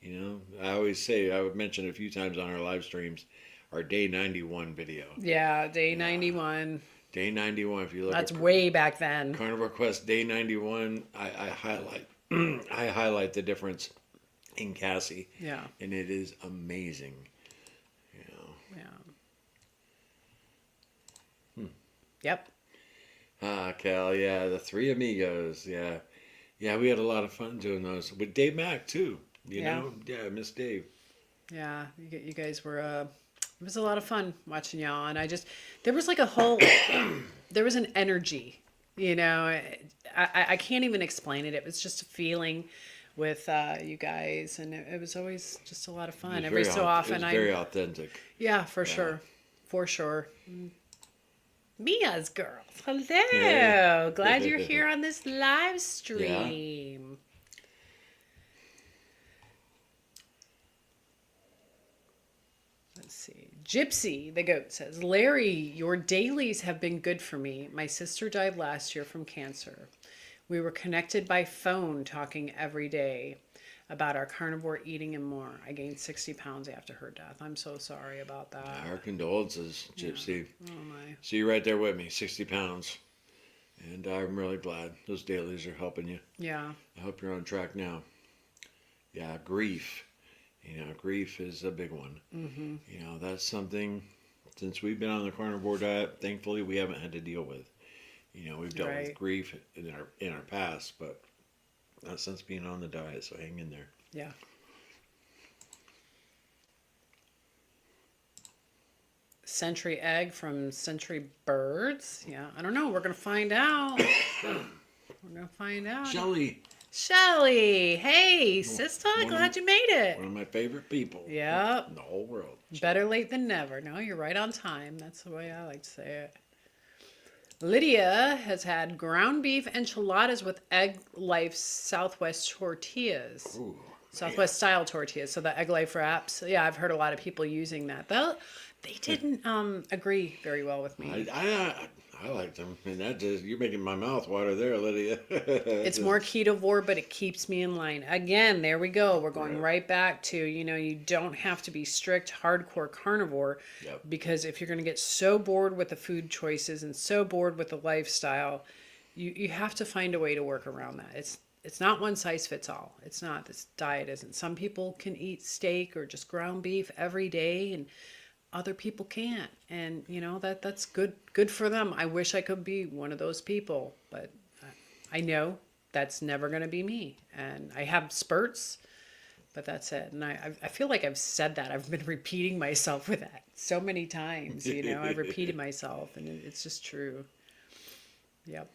I always say, I would mention a few times on our live streams, our day 91 video. Yeah, day 91. Day 91, if you look That's way back then. Carnivore Quest day 91, I highlight I highlight the difference in Cassie. Yeah. And it is amazing. Yeah. Yep. Cal, yeah, the 3 amigos, yeah. Yeah, we had a lot of fun doing those. With Dave Mack, too, you know? Yeah, Miss Dave. Yeah, you guys were, it was a lot of fun watching y'all. And there was like there was an energy, I can't even explain it. It was just a feeling with you guys. And it was always just a lot of fun. Every so often. It was very authentic. Yeah, for sure. For sure. Mia's girls. Hello. Yeah. Glad you're here on this live stream. Yeah. Let's see. Gypsy, the goat, says, Larry, your dailies have been good for me. My sister died last year from cancer. We were connected by phone talking every day about our carnivore eating and more. I gained 60 pounds after her death. I'm so sorry about that. Our condolences, Gypsy. Yeah. Oh, my. So you're right there with me, 60 pounds. And I'm really glad those dailies are helping you. Yeah. I hope you're on track now. Yeah, grief. Grief is a big one. Mm-hmm. That's something, since we've been on the carnivore diet, thankfully we haven't had to deal with. We've dealt with grief in our past, but not since being on the diet, so hang in there. Yeah. Century egg from Century Birds. Yeah, I don't know. We're going to find out. Shelly. Hey, sister. Glad you made it. One of my favorite people. Yep. In the whole world. Better late than never. No, you're right on time. That's the way I like to say it. Lydia has had ground beef enchiladas with Egg Life Southwest tortillas. Ooh, Southwest style tortillas. So the Egg Life wraps. Yeah, I've heard a lot of people using that. They didn't agree very well with me. I liked them. And you're making my mouth water there, Lydia. It's more ketovore, but it keeps me in line. Again, there we go. We're going right back to, you don't have to be strict, hardcore carnivore. Yep. Because if you're going to get so bored with the food choices and so bored with the lifestyle, you have to find a way to work around that. It's not one size fits all. It's not. This diet isn't. Some people can eat steak or just ground beef every day, and other people can't, and that's good for them. I wish I could be one of those people, but I know that's never going to be me. And I have spurts, but that's it. And I feel like I've said that. I've been repeating myself with that so many times. I've repeated myself, and it's just true. Yep.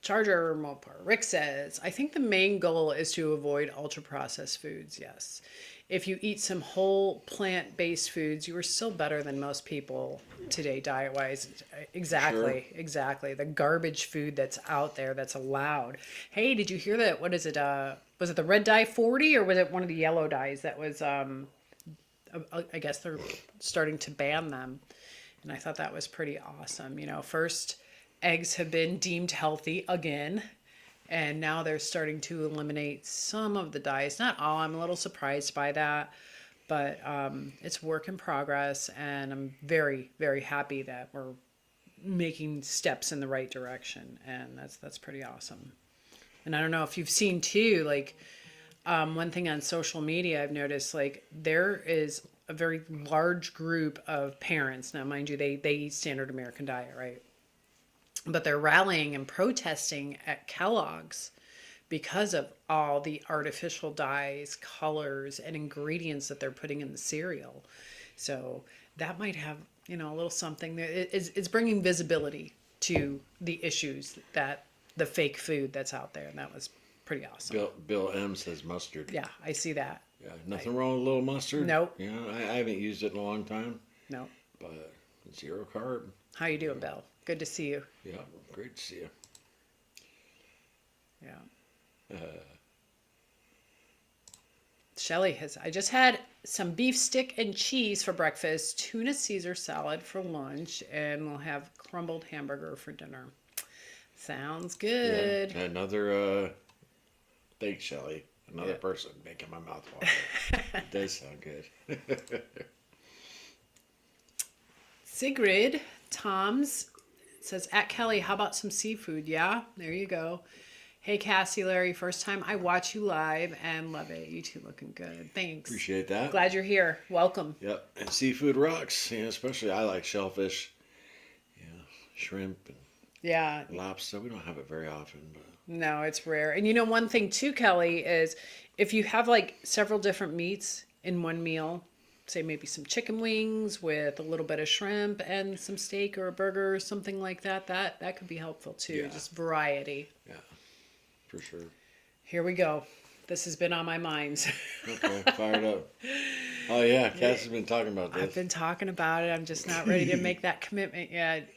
Charger Mopar. Rick says, I think the main goal is to avoid ultra processed foods. Yes. If you eat some whole plant-based foods, you are still better than most people today diet-wise. Exactly. Sure. Exactly. The garbage food that's out there that's allowed. Hey, did you hear that? What is it? Was it the red dye 40 or was it one of the yellow dyes that was, I guess they're starting to ban them. And I thought that was pretty awesome. You know, first eggs have been deemed healthy again. And now they're starting to eliminate some of the dyes. Not all. I'm a little surprised by that. But it's work in progress. And I'm very, very happy that we're making steps in the right direction. And that's pretty awesome. And I don't know if you've seen too, like one thing on social media I've noticed, like there is a very large group of parents. Now, mind you, they eat standard American diet, right? But they're rallying and protesting at Kellogg's because of all the artificial dyes, colors, and ingredients that they're putting in the cereal. So that might have, you know, a little something there. It's bringing visibility to the issues that the fake food that's out there. And that was pretty awesome. Bill M says mustard. Yeah, I see that. Yeah, nothing wrong with a little mustard. Nope. Yeah, I haven't used it in a long time. No. But 0 carb. How you doing, Bill? Good to see you. Yeah, great to see you. Yeah. Shelly has, I just had some beef stick and cheese for breakfast, tuna Caesar salad for lunch, and we'll have crumbled hamburger for dinner. Sounds good. Yeah, another, thanks, Shelly. Another person making my mouth water. It does sound good. Sigrid Toms says, at Kelly, how about some seafood? Yeah, there you go. Hey, Cassie, Larry, first time I watch you live and love it. You two looking good. Thanks. Appreciate that. Glad you're here. Welcome. Yep. And seafood rocks. You know, especially I like shellfish, shrimp and lobster. We don't have it very often, but no, it's rare. And you know, one thing too, Kelly, is if you have like several different meats in one meal, say maybe some chicken wings with a little bit of shrimp and some steak or a burger or something like that, that could be helpful too. Yeah. Just variety. Yeah, for sure. Here we go. This has been on my mind. Okay, fired up. Oh yeah, Cass has been talking about this. I've been talking about it. I'm just not ready to make that commitment yet.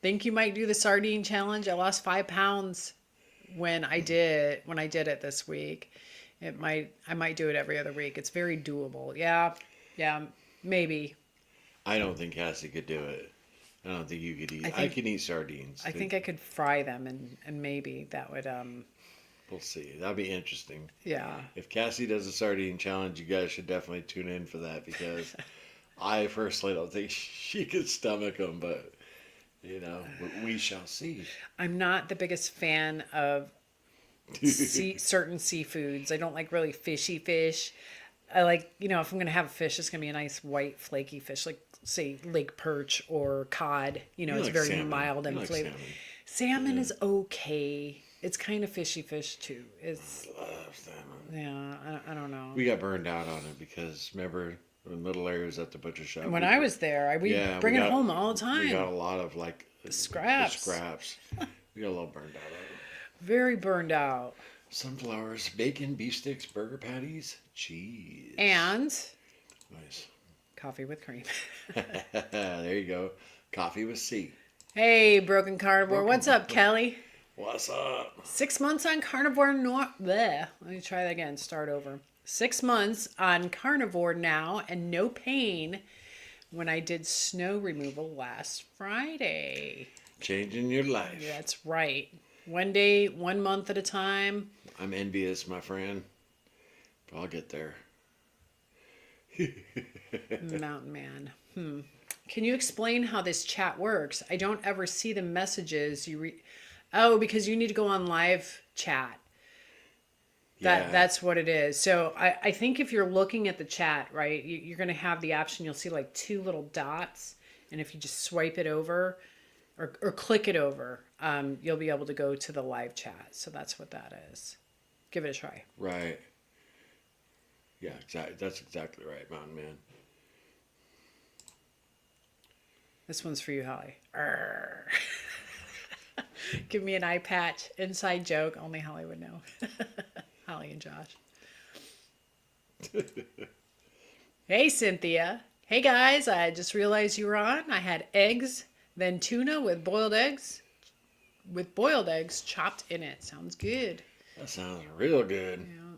Think you might do the sardine challenge. I lost 5 pounds when I did it this week. I might do it every other week. It's very doable. Yeah, maybe. I don't think Cassie could do it. I don't think you could eat. I can eat sardines. I think I could fry them and maybe that would We'll see. That'll be interesting. Yeah. If Cassie does a sardine challenge, you guys should definitely tune in for that because I personally don't think she could stomach them, but we shall see. I'm not the biggest fan of certain seafoods. I don't like really fishy fish. I like, if I'm going to have a fish, it's going to be a nice white flaky fish, like say lake perch or cod. It's like very salmon. mild and like flavored. Salmon is okay. It's kind of fishy fish too. I love salmon. Yeah, I don't know. We got burned out on it because remember when Little Larry was at the butcher shop. When I was there, we bring it home all the time. We got a lot of the scraps. We got a little burned out on it. Very burned out. Sunflowers, bacon, beef sticks, burger patties, cheese. And nice. Coffee with cream. There you go. Coffee with C. Hey, Broken Carnivore. What's up, Kelly? What's up? 6 months on Carnivore Let me try that again. Start over. 6 months on Carnivore now and no pain when I did snow removal last Friday. Changing your life. That's right. 1 day, 1 month at a time. I'm envious, my friend. But I'll get there. Mountain Man. Can you explain how this chat works? I don't ever see the messages you read. Oh, because you need to go on live chat. That's what it is. So I think if you're looking at the chat, right, you're going to have the option. You'll see like 2 little dots. And if you just swipe it over or click it over, you'll be able to go to the live chat. So that's what that is. Give it a try. Right. Yeah, exactly. That's exactly right, Mountain Man. This one's for you, Holly. Give me an eye patch. Inside joke. Only Holly would know. Holly and Josh. Hey, Cynthia. Hey, guys. I just realized you were on. I had eggs, then tuna with boiled eggs. With boiled eggs chopped in it. Sounds good. That sounds real good. Yeah.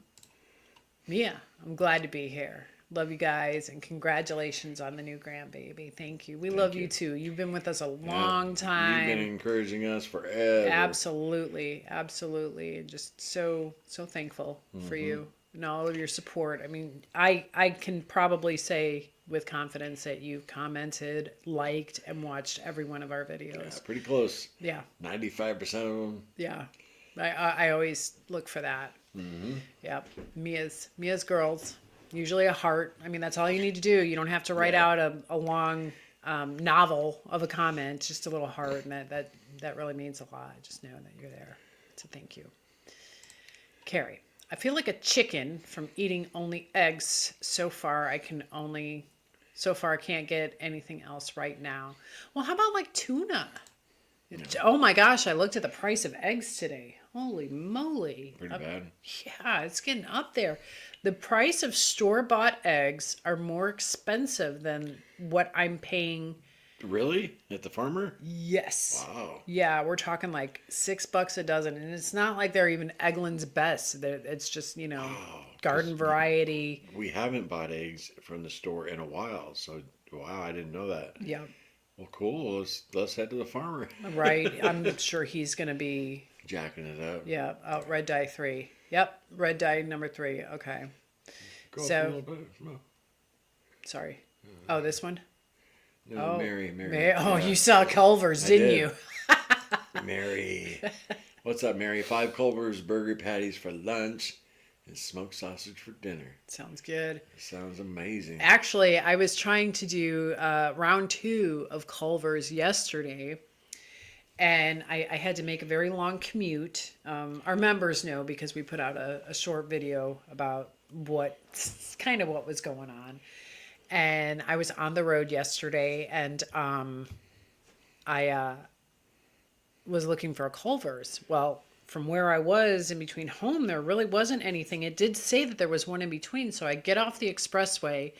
Mia, I'm glad to be here. Love you guys, and congratulations on the new grandbaby. Thank you. We love you too. You've been with us a long time. You've been encouraging us forever. Absolutely, absolutely, and just so thankful for you and all of your support. I mean, I can probably say with confidence that you've commented, liked, and watched every one of our videos. Yeah, pretty close. Yeah, 95% of them. yeah. I always look for that. Yep, Mia's girls. Usually a heart. I mean, that's all you need to do. You don't have to write out a long novel of a comment. Just a little heart, and that really means a lot. Just know that you're there. So thank you. Carrie, I feel like a chicken from eating only eggs. So far, I can't get anything else right now. Well, how about like tuna? Oh my gosh, I looked at the price of eggs today. Holy moly. Pretty bad. Yeah, it's getting up there. The price of store-bought eggs are more expensive than what I'm paying. Really? At the farmer? Yes. Wow. Yeah, we're talking like $6 a dozen. And it's not like they're even Eggland's Best. It's just, garden variety. We haven't bought eggs from the store in a while. So, wow, I didn't know that. Yeah. Well, cool. Let's head to the farmer. Right. I'm sure he's going to be... Jacking it up. Yeah. Oh, red dye 3. Yep. Red dye number 3. Okay. Go So- up a little bit. Come on. Sorry. Oh, this one? No, Oh, Mary. Oh, Yeah. you saw Culver's, didn't did. you? Mary. What's up, Mary? 5 Culver's burger patties for lunch and smoked sausage for dinner. Sounds good. Sounds amazing. Actually, I was trying to do round 2 of Culver's yesterday, and I had to make a very long commute. Our members know because we put out a short video about what was going on. And I was on the road yesterday, and I was looking for a Culver's. Well, from where I was in between home, there really wasn't anything. It did say that there was one in between, so I get off the expressway,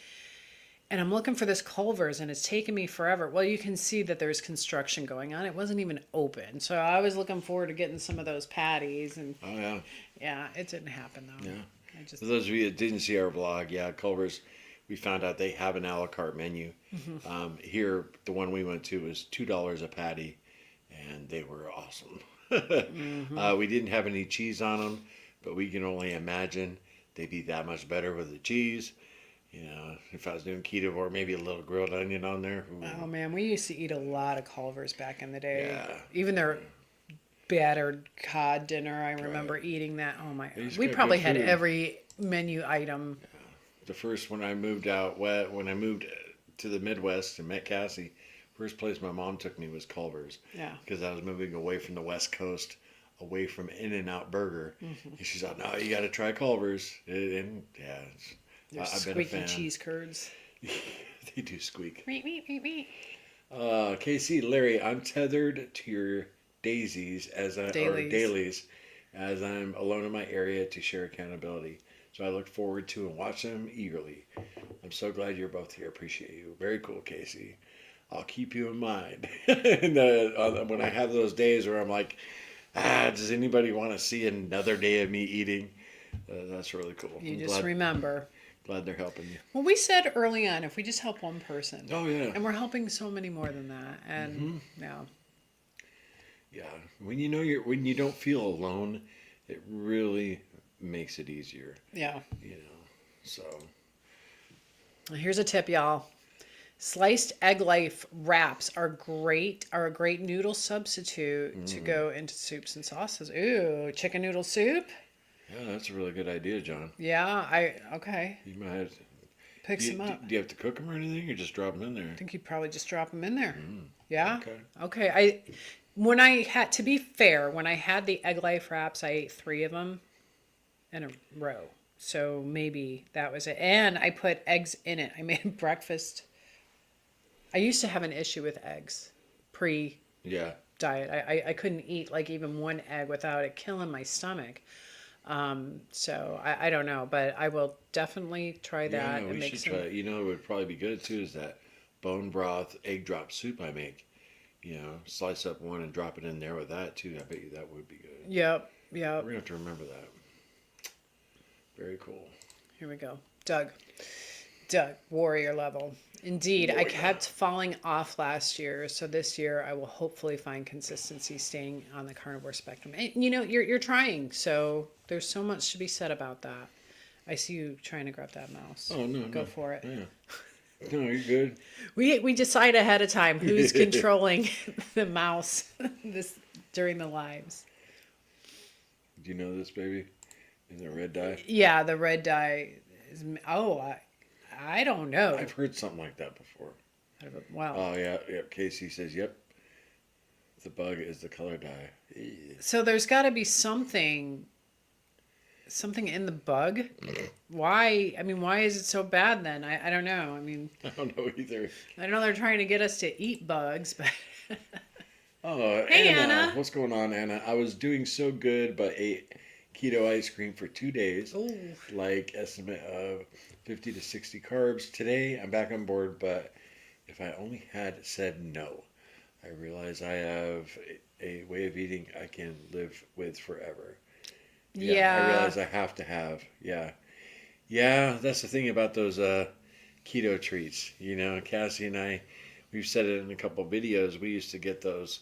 and I'm looking for this Culver's, and it's taken me forever. Well, you can see that there's construction going on. It wasn't even open, so I was looking forward to getting some of those patties, and Oh, yeah. yeah, it didn't happen though. Yeah. I just For those of you that didn't see our vlog, yeah, Culver's, we found out they have an a la carte menu. Here, the one we went to was $2 a patty, and they were awesome. We didn't have any cheese on them, but we can only imagine they'd be that much better with the cheese. If I was doing keto, or maybe a little grilled onion on there. Ooh. Oh man, we used to eat a lot of Culver's back in the day. Yeah. Even their battered cod dinner, I remember eating that. Oh my They god. just We got probably good had food. every menu item. The first when I moved out, when I moved to the Midwest and met Cassie, first place my mom took me was Culver's. Yeah. Because I was moving away from the West Coast, away from In-N-Out Burger. And she's like, no, you got to try Culver's. And yeah, Their I've been a squeaky fan. cheese curds. They do squeak. Meep, meep, meep, meep. Casey, Larry, I'm tethered to your dailies as I'm alone in my area to share accountability. So I look forward to and watch them eagerly. I'm so glad you're both here. Appreciate you. Very cool, Casey. I'll keep you in mind. And when I have those days where I'm like, does anybody want to see another day of me eating? That's really cool. Remember. Glad they're helping you. Well, we said early on, if we just help one person. Oh, yeah. And we're helping so many more than that. And yeah. Yeah. When you don't feel alone, it really makes it easier. Yeah. So. Here's a tip, y'all. Sliced egg life wraps are a great noodle substitute to go into soups and sauces. Ooh, chicken noodle soup? Yeah, that's a really good idea, John. Yeah, okay. You might have Pick some up. Do you have to cook them or anything, or just drop them in there? I think you'd probably just drop them in there. Yeah? Okay. When I had the egg life wraps, I ate 3 of them in a row. So maybe that was it. And I put eggs in it. I made breakfast. I used to have an issue with eggs Yeah. diet. I couldn't eat like even one egg without it killing my stomach. So I don't know, but I will definitely try that Yeah, and we make should some. try it. You know, it would probably be good too is that bone broth egg drop soup I make. Slice up one and drop it in there with that too. I bet you that would be good. Yep, We're yep. gonna have to remember that. Very cool. Here we go. Doug, warrior level. Indeed, I kept falling off last year, so this year I will hopefully find consistency staying on the carnivore spectrum. And you're trying, so there's so much to be said about that. I see you trying to grab that mouse. Oh no, Go no. for it. Yeah. No, you're good. We decide ahead of time who's controlling the mouse this during the lives. Do you know this, baby? Is it red dye? Yeah, the red dye is. Oh, I don't know. I've heard something like that before. Wow. Oh yeah. Casey says, "Yep, the bug is the color dye." So there's got to be something in the bug. Why? I mean, why is it so bad then? I don't know. I mean, I don't know either. I know they're trying to get us to eat bugs, but Oh, Hey, Anna. Anna. What's going on, Anna? I was doing so good, but ate keto ice cream for 2 days. Ooh. Like estimate of 50 to 60 carbs. Today, I'm back on board, but if I only had said no, I realize I have a way of eating I can live with forever. Yeah. I realize I have to have. Yeah, that's the thing about those keto treats. Cassie and I, we've said it in a couple of videos. We used to get those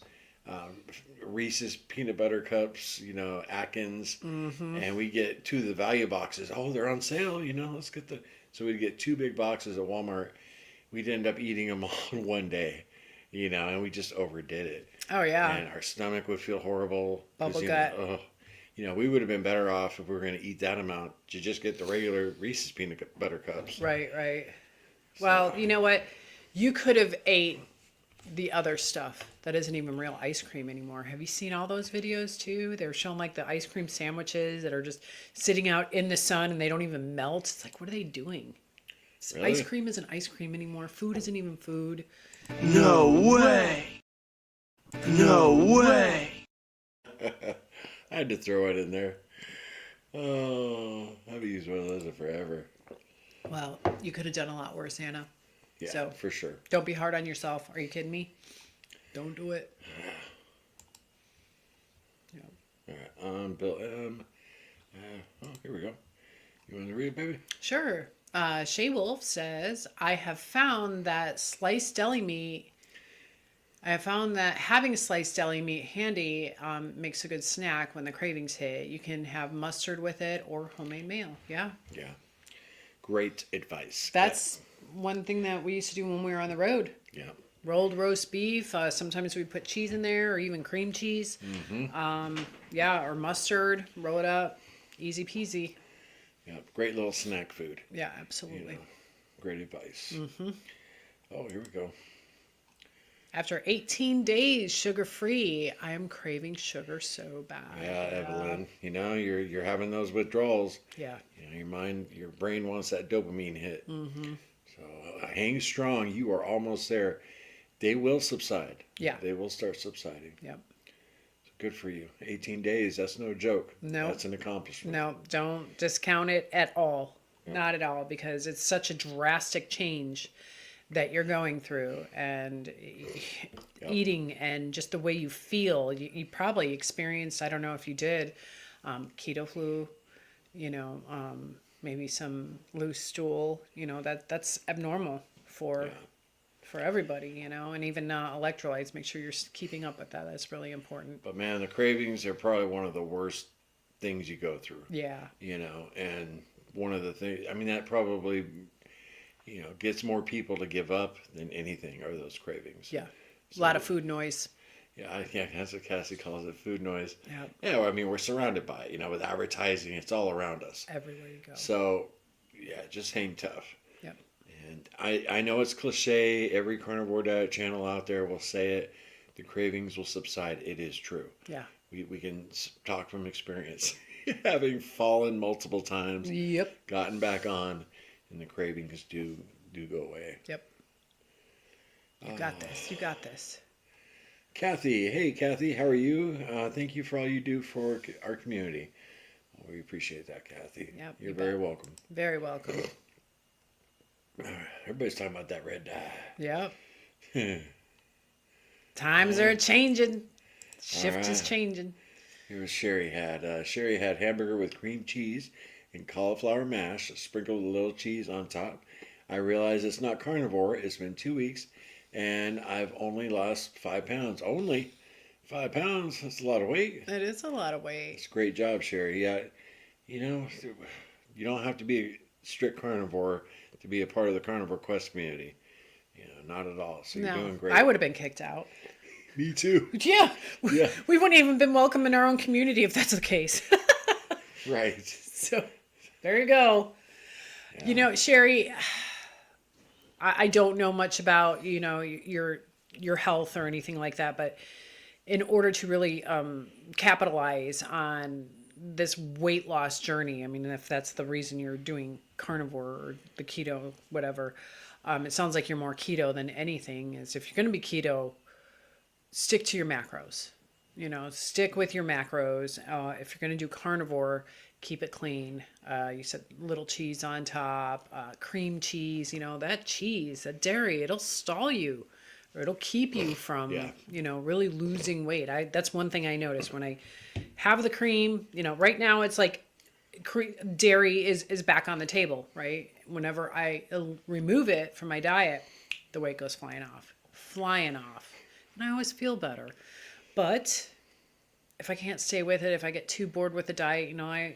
Reese's peanut butter cups, Atkins, and we get 2 of the value boxes. Oh, they're on sale, let's get so we'd get 2 big boxes at Walmart. We'd end up eating them all in one day, and we just overdid it. Oh yeah. And our stomach would feel horrible. Bubble gut. We would have been better off if we were going to eat that amount to just get the regular Reese's peanut butter cups. Right. Well, you know what? You could have ate the other stuff that isn't even real ice cream anymore. Have you seen all those videos too? They're showing like the ice cream sandwiches that are just sitting out in the sun and they don't even melt. It's like, what are they doing? Really? Ice cream isn't ice cream anymore. Food isn't even food. No way! No way! I had to throw it in there. Oh, I've used one of those forever. Well, you could have done a lot worse, Anna. Yeah, So for sure. don't be hard on yourself. Are you kidding me? Don't do it. Yeah. All right, Bill M. Here we go. You want to read it, baby? Sure. Shay Wolf says, I have found that having sliced deli meat handy makes a good snack when the cravings hit. You can have mustard with it or homemade meal. Yeah. Yeah. Great advice. That's one thing that we used to do when we were on the road. Yeah. Rolled roast beef. Sometimes we put cheese in there or even cream cheese. Or mustard. Roll it up. Easy peasy. Yeah. Great little snack food. Yeah, absolutely. Great advice. Oh, here we go. After 18 days sugar-free, I am craving sugar so bad. Yeah, Evelyn. You're having those withdrawals. Yeah. Your brain wants that dopamine hit. So hang strong. You are almost there. They will subside. Yeah. They will start subsiding. Yep. So good for you. 18 days. That's no joke. No. That's an accomplishment. No, don't discount it at all. Not at all, because it's such a drastic change that you're going through, and eating and just the way you feel. You probably experienced, I don't know if you did, keto flu, maybe some loose stool, that's abnormal for everybody, and even electrolytes. Make sure you're keeping up with that. That's really important. But man, the cravings are probably one of the worst things you go through. Yeah. And one of the things, that probably, gets more people to give up than anything are those cravings. Yeah. A lot of food noise. Yeah, that's what Cassie calls it, food noise. Yeah. Yeah, well, we're surrounded by it, with advertising. It's all around us. Everywhere you go. So, yeah, just hang tough. Yep. And I know it's cliche. Every carnivore diet channel out there will say it. The cravings will subside. It is true. Yeah. We can talk from experience. Having fallen multiple times. Yep. Gotten back on. And the cravings do go away. Yep. You got this. You got this. Kathy, hey Kathy, how are you? Thank you for all you do for our community. We appreciate that, Kathy. Yep, You're you very bet. welcome. Very welcome. Everybody's talking about that red dye. Yep. Times are changing. Shift All is right. changing. Here's Sherry had. Sherry had hamburger with cream cheese and cauliflower mash, sprinkled a little cheese on top. I realize it's not carnivore. It's been 2 weeks, and I've only lost 5 pounds. Only 5 pounds. That's a lot of weight. It is a lot of weight. It's a great job, Sherry. Yeah, you know, you don't have to be a strict carnivore to be a part of the Carnivore Quest community. You know, not at all. So you're No, doing great. I would have been kicked out. Me too. Yeah. Yeah. We wouldn't even been welcome in our own community if that's the case. Right. So there you go. Yeah. You know, Sherry, I don't know much about, you know, your health or anything like that, but in order to really capitalize on this weight loss journey, I mean, if that's the reason you're doing carnivore or the keto, whatever, it sounds like you're more keto than anything. Is if you're going to be keto, stick to your macros. You know, stick with your macros. If you're going to do carnivore, keep it clean. You said little cheese on top, cream cheese. You know, that cheese, that dairy, it'll stall you, or it'll keep you from, Yeah. you know, really losing weight. That's one thing I noticed when I have the cream. You know, right now it's like dairy is back on the table, right? Whenever I remove it from my diet, the weight goes flying off. And I always feel better. But if I can't stay with it, if I get too bored with the diet, you know,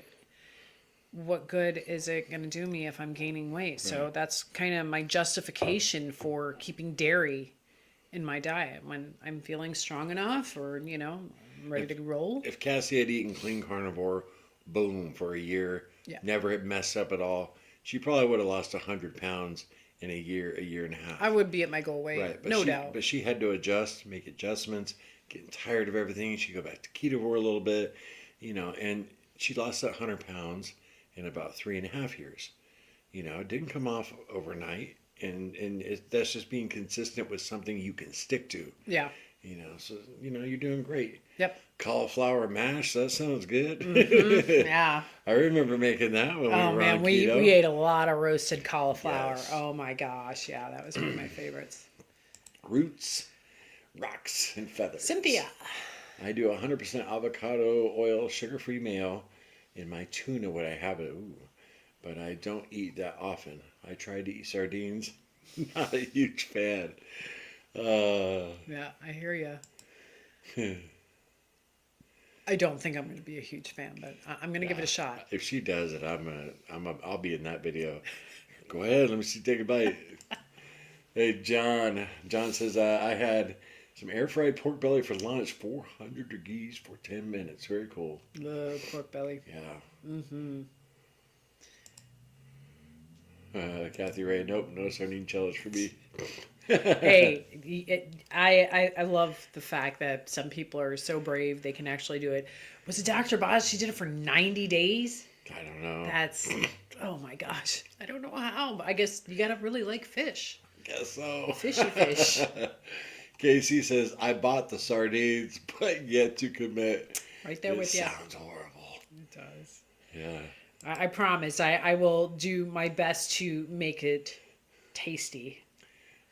what good is it going to do me if I'm gaining weight? So that's kind of my justification for keeping dairy in my diet when I'm feeling strong enough, or, you know, I'm ready to roll. If Cassie had eaten clean carnivore, boom, for a year, Yeah. never had messed up at all, she probably would have lost 100 pounds in a year and a half. I would be at my goal weight, Right, no doubt. But she had to adjust, make adjustments, getting tired of everything. She'd go back to ketovore a little bit, you know, and she lost that 100 pounds in about 3.5 years. You know, it didn't come off overnight, and that's just being consistent with something you can stick to. Yeah. You know, so, you know, you're doing great. Yep. Cauliflower mash, that sounds good. Yeah. I remember making that when we Oh were man, on we keto. ate a lot of roasted cauliflower. Yes. Oh my gosh, yeah, that was one of my favorites. Roots, rocks, and feathers. Cynthia. I do 100% avocado oil, sugar-free mayo in my tuna when I have it. Ooh, but I don't eat that often. I tried to eat sardines. Not a huge fan. Yeah, I hear you. I don't think I'm going to be a huge fan, but I'm going to give it a shot. If she does it, I'll be in that video. Go ahead, let me see, take a bite. Hey, John. John says, I had some air fried pork belly for lunch, 400 degrees for 10 minutes. Very cool. Love pork belly. Yeah. Mm-hmm. Kathy Ray, nope, no sardine challenge for me. Hey, I love the fact that some people are so brave they can actually do it. Was it Dr. Boz? She did it for 90 days? I don't know. That's, oh my gosh. I don't know how, but I guess you got to really like fish. Guess so. Fishy fish. Casey says, I bought the sardines, but yet to commit. Right there with you. Sounds horrible. It does. Yeah. I promise I will do my best to make it tasty.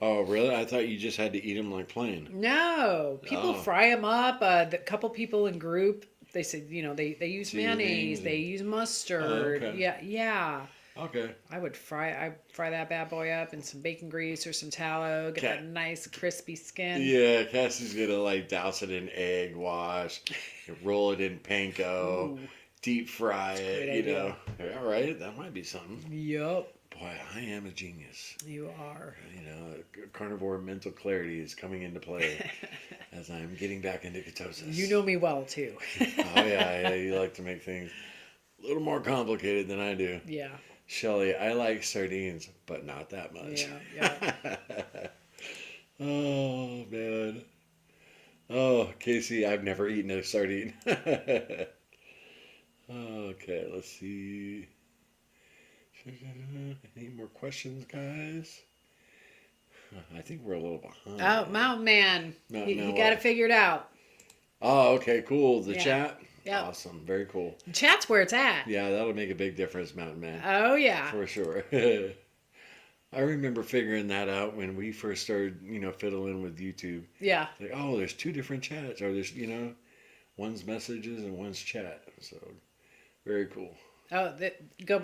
Oh, really? I thought you just had to eat them like plain. No, people Oh. fry them up. The couple people in group, they said, you know, they use Seasonings mayonnaise, they and- use mustard. Oh, okay. Yeah. Okay. I fry that bad boy up in some bacon grease or some tallow, get that nice crispy skin. Yeah, Cassie's gonna like douse it in egg wash, roll it in panko, Ooh. deep fry Great it. You idea. know, all right, that might be something. Yup, Boy, I am a genius. you are. You know, carnivore mental clarity is coming into play as I'm getting back into ketosis. You know me well too. Oh yeah, you like to make things a little more complicated than I do. Yeah. Shelly, I like sardines, but not that much. Yeah. Oh, man. Oh, Casey, I've never eaten a sardine. Okay, let's see. Any more questions, guys? I think we're a little behind. Oh, Mountain Man. Mountain He Man got it what? figured out. Oh, okay, cool. The Yeah. chat? Yep. Awesome. Very cool. Chat's where it's at. Yeah, that'll make a big difference, Mountain Man. Oh, yeah. For sure. I remember figuring that out when we first started, fiddling with YouTube. Yeah. Like, oh, there's two different chats. Or there's, one's messages and one's chat. So, very cool. Oh, go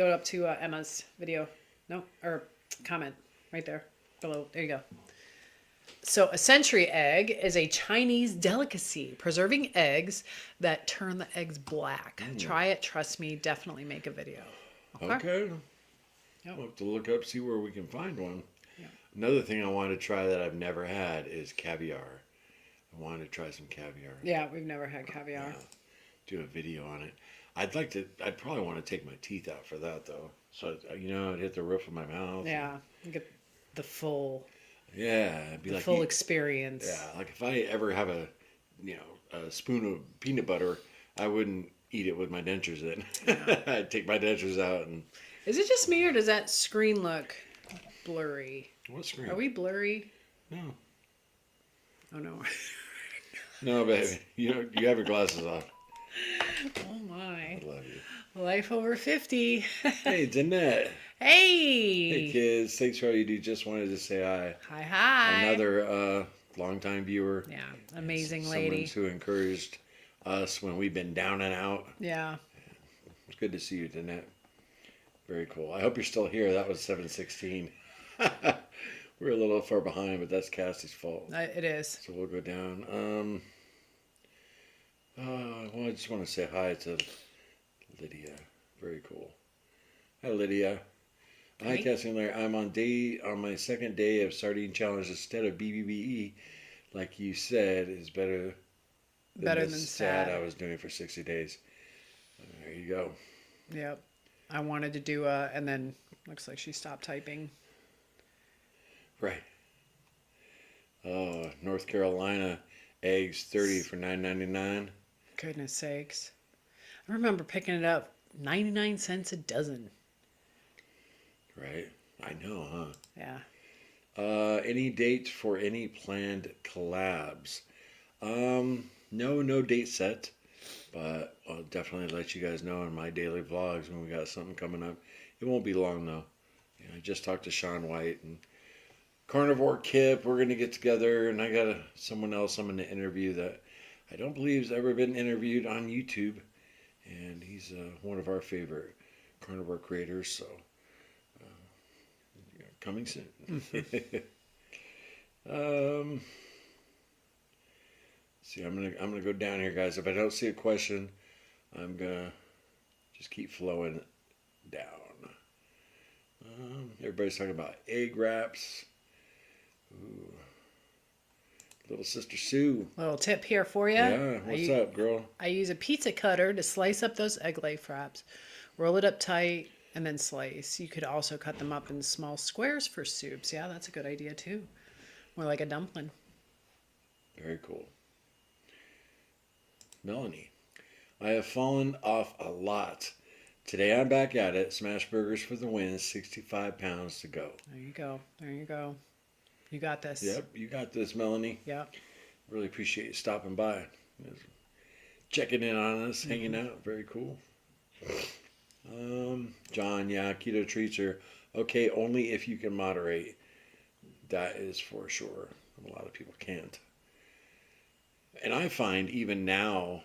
up to Emma's video. No, or comment right there below. There you go. So a century egg is a Chinese delicacy, preserving eggs that turn the eggs black. Try it. Trust me. Definitely make a video. Okay. Yep. We'll have to look up, see where we can find one. Yeah. Another thing I want to try that I've never had is caviar. I wanted to try some caviar. Yeah, we've never had caviar. Yeah. Do a video on it. I'd probably want to take my teeth out for that, though. So, I'd hit the roof of my mouth. Yeah, you get the full It'd be like full experience. Yeah, like if I ever have a spoon of peanut butter, I wouldn't eat it with my dentures in. Yeah. I'd take my dentures out and. Is it just me or does that screen look blurry? What screen? Are we blurry? No. Oh no. No, baby. You have your glasses on. Oh my. I love you. Life over 50. Hey, Danette. Hey. Hey, kids. Thanks for all you do. Just wanted to say hi. Hi. Another longtime viewer. Yeah, amazing Someone lady. who encouraged us when we've been down and out. Yeah. It's good to see you, Danette. Very cool. I hope you're still here. That was 7:16. We're a little far behind, but that's Cassie's fault. It is. So we'll go down. Well, I just want to say hi to Lydia. Very cool. Hi, Lydia. Hi, Hey. Cassie and Larry. I'm on my second day of Sardine Challenge instead of BBBE. Like you said, is better than SAD I was doing for 60 days. There you go. Yep. I wanted to do and then looks like she stopped typing. Right. Oh, North Carolina eggs 30 for $9.99. Goodness sakes. I remember picking it up 99 cents a dozen. Right. I know, huh? Yeah. Any dates for any planned collabs? No date set, but I'll definitely let you guys know in my daily vlogs when we got something coming up. It won't be long though. I just talked to Sean White and Carnivore Kip. We're gonna get together, and I got someone else I'm gonna interview that I don't believe has ever been interviewed on YouTube, and he's one of our favorite carnivore creators. So coming soon. See, I'm gonna go down here, guys. If I don't see a question, I'm gonna just keep flowing down. Everybody's talking about egg wraps. Ooh. Little Sister Sue. Little tip here for you. Yeah, what's up, girl? I use a pizza cutter to slice up those egg life wraps. Roll it up tight and then slice. You could also cut them up in small squares for soups. Yeah, that's a good idea too. More like a dumpling. Very cool. Melanie. I have fallen off a lot. Today I'm back at it. Smash burgers for the win. 65 pounds to go. There you go. There you go. You got this. Yep, you got this, Melanie. Yep. Really appreciate you stopping by. Checking in on us, hanging out. Very cool. John, yeah, keto treats are okay only if you can moderate. That is for sure. A lot of people can't. And I find even now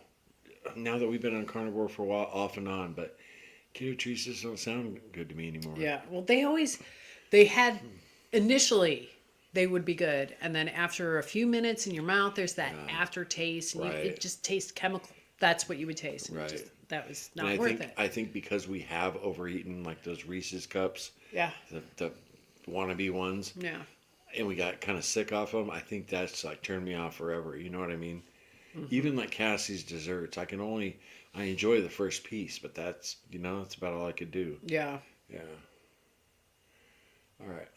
that we've been on carnivore for a while, off and on, but keto treats just don't sound good to me anymore. Yeah. Well, they had initially they would be good, and then after a few minutes in your mouth, there's that aftertaste, and Right. it just tastes chemical. That's what you would taste. And Right. That was And not worth it. I think because we have overeaten like those Reese's cups, Yeah. the wannabe ones, Yeah. and we got kind of sick off them, I think that's like turned me off forever. You know what I mean? Even like Cassie's desserts, I enjoy the first piece, but that's about all I could do. Yeah. Yeah. All right.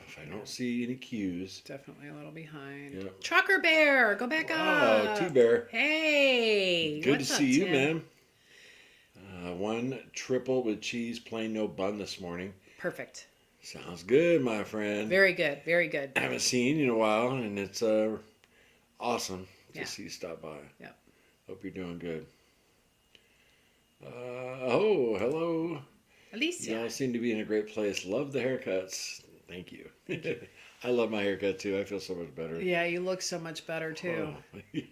If I don't see any cues. Definitely a little behind. Yep. Trucker Bear, go back up. Oh, T-Bear. Hey. Good what's to up, see you, Tim? man. One triple with cheese, plain no bun this morning. Perfect. Sounds good, my friend. Very good. Very good. I haven't seen you in a while, and it's awesome to see you stop by. Yeah. Hope you're doing good. Hello. Alicia. Y'all seem to be in a great place. Love the haircuts. Thank you. I love my haircut too. I feel so much better. Yeah, you look so much better too.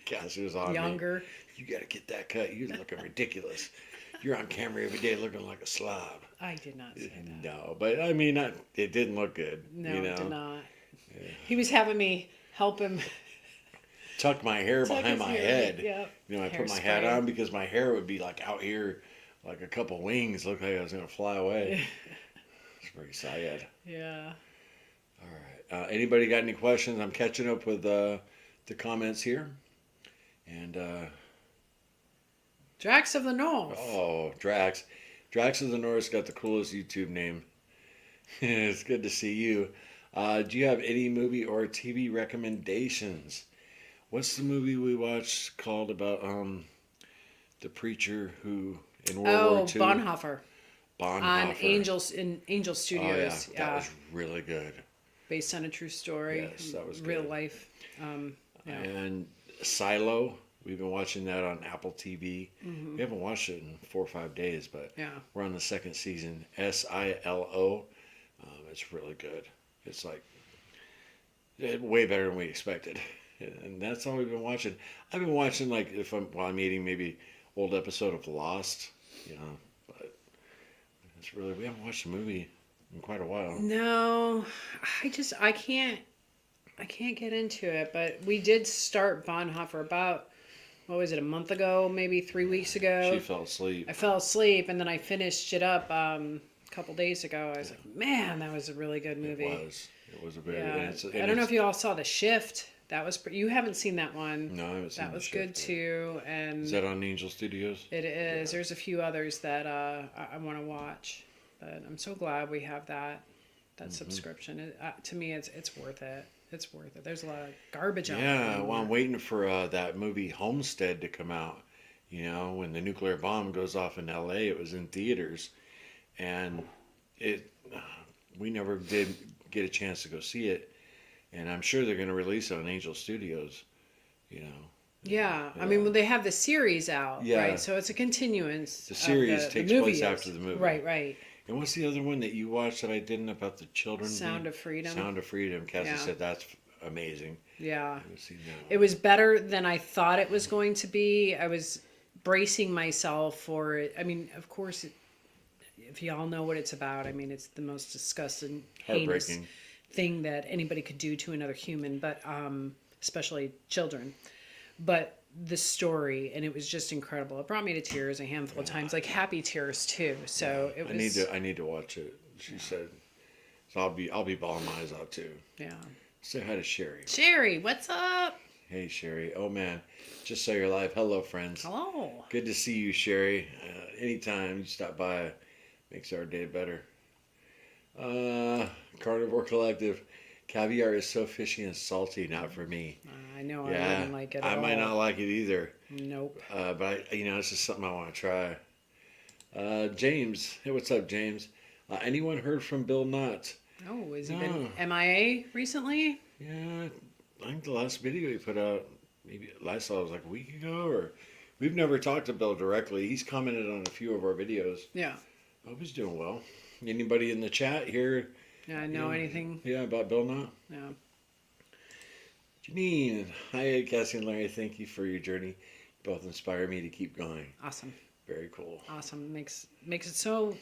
Cassie's was on Younger. me. You got to get that cut. You're looking ridiculous. You're on camera every day looking like a slob. I did not say that. No, but I mean, it didn't look good. No, you know? it did not. Yeah. He was having me help him tuck my hair tuck behind his my hair. head. Yep. You know, I put my Hairspray. hat on because my hair would be like out here, like a couple wings. Looked like I was going to fly away. It's pretty sad. Yeah. All right. Anybody got any questions? I'm catching up with the comments here. And, Drax of the North. Drax. Drax of the North's got the coolest YouTube name. It's good to see you. Do you have any movie or TV recommendations? What's the movie we watched called about the preacher who in World War II? Bonhoeffer. Bonhoeffer. On Angel Studios. Oh, yeah. That was really good. Based on a true story. Yes, that was real good. life. Yeah. And Silo. We've been watching that on Apple TV. Mm-hmm. We haven't watched it in 4 or 5 days, but Yeah. we're on the second season. Silo. It's really good. It's like way better than we expected. And that's all we've been watching. I've been watching, like, while I'm eating, maybe old episode of Lost, you know, but it's really, we haven't watched a movie in quite a while. No, I can't get into it, but we did start Bonhoeffer about, what was it, a month ago, maybe 3 weeks ago. She fell asleep. I fell asleep, and then I finished it up a couple days ago. I was like, man, that was a really good movie. It was a very, Yeah. I don't know if you all saw The Shift. That was, you haven't seen that one. No, I haven't seen That was The good Shift too. And Is that on Angel Studios? it is. There's a few others that I want to watch, but I'm so glad we have that subscription. To me, it's worth it. It's worth it. There's a lot of garbage out there. Yeah, well, I'm waiting for that movie Homestead to come out. You know, when the nuclear bomb goes off in L.A., it was in theaters, and we never did get a chance to go see it, and I'm sure they're going to release it on Angel Studios. You know. Yeah, I mean, well, they have the series out, Yeah. right? So it's a continuance. The series of takes the movie place is. after the movie. Right. And what's the other one that you watched that I didn't about the children? Sound of Freedom. Sound of Freedom. Cassie Yeah. said that's amazing. Yeah. I haven't seen that It one. was better than I thought it was going to be. I was bracing myself for it. I mean, of course, if y'all know what it's about, I mean, it's the most disgusting, heinous Heartbreaking. thing that anybody could do to another human, but especially children. But the story, and it was just incredible. It brought me to tears a handful of times, like happy tears too. So it was. I need to watch it. She said, so I'll be bawling my eyes out too. Yeah. Say hi to Sherry. Sherry, what's up? Hey Sherry. Oh man, just so you're live. Hello friends. Hello. Good to see you, Sherry. Anytime you stop by, makes our day better. Carnivore Collective. Caviar is so fishy and salty, not for me. I know Yeah, I wouldn't like it at I might all. not like it either. Nope. But it's just something I want to try. James, hey, what's up, James? Anyone heard from Bill Knott? Oh, has he been MIA recently? Yeah, I think the last video he put out, maybe last saw was like a week ago, or we've never talked to Bill directly. He's commented on a few of our videos. Yeah. I hope he's doing well. Anybody in the chat here? Yeah, I know anything. Yeah, about Bill Knott? Yeah. Janine, hi, Cassie and Larry. Thank you for your journey. You both inspire me to keep going. Awesome. Very cool. Awesome. Makes it so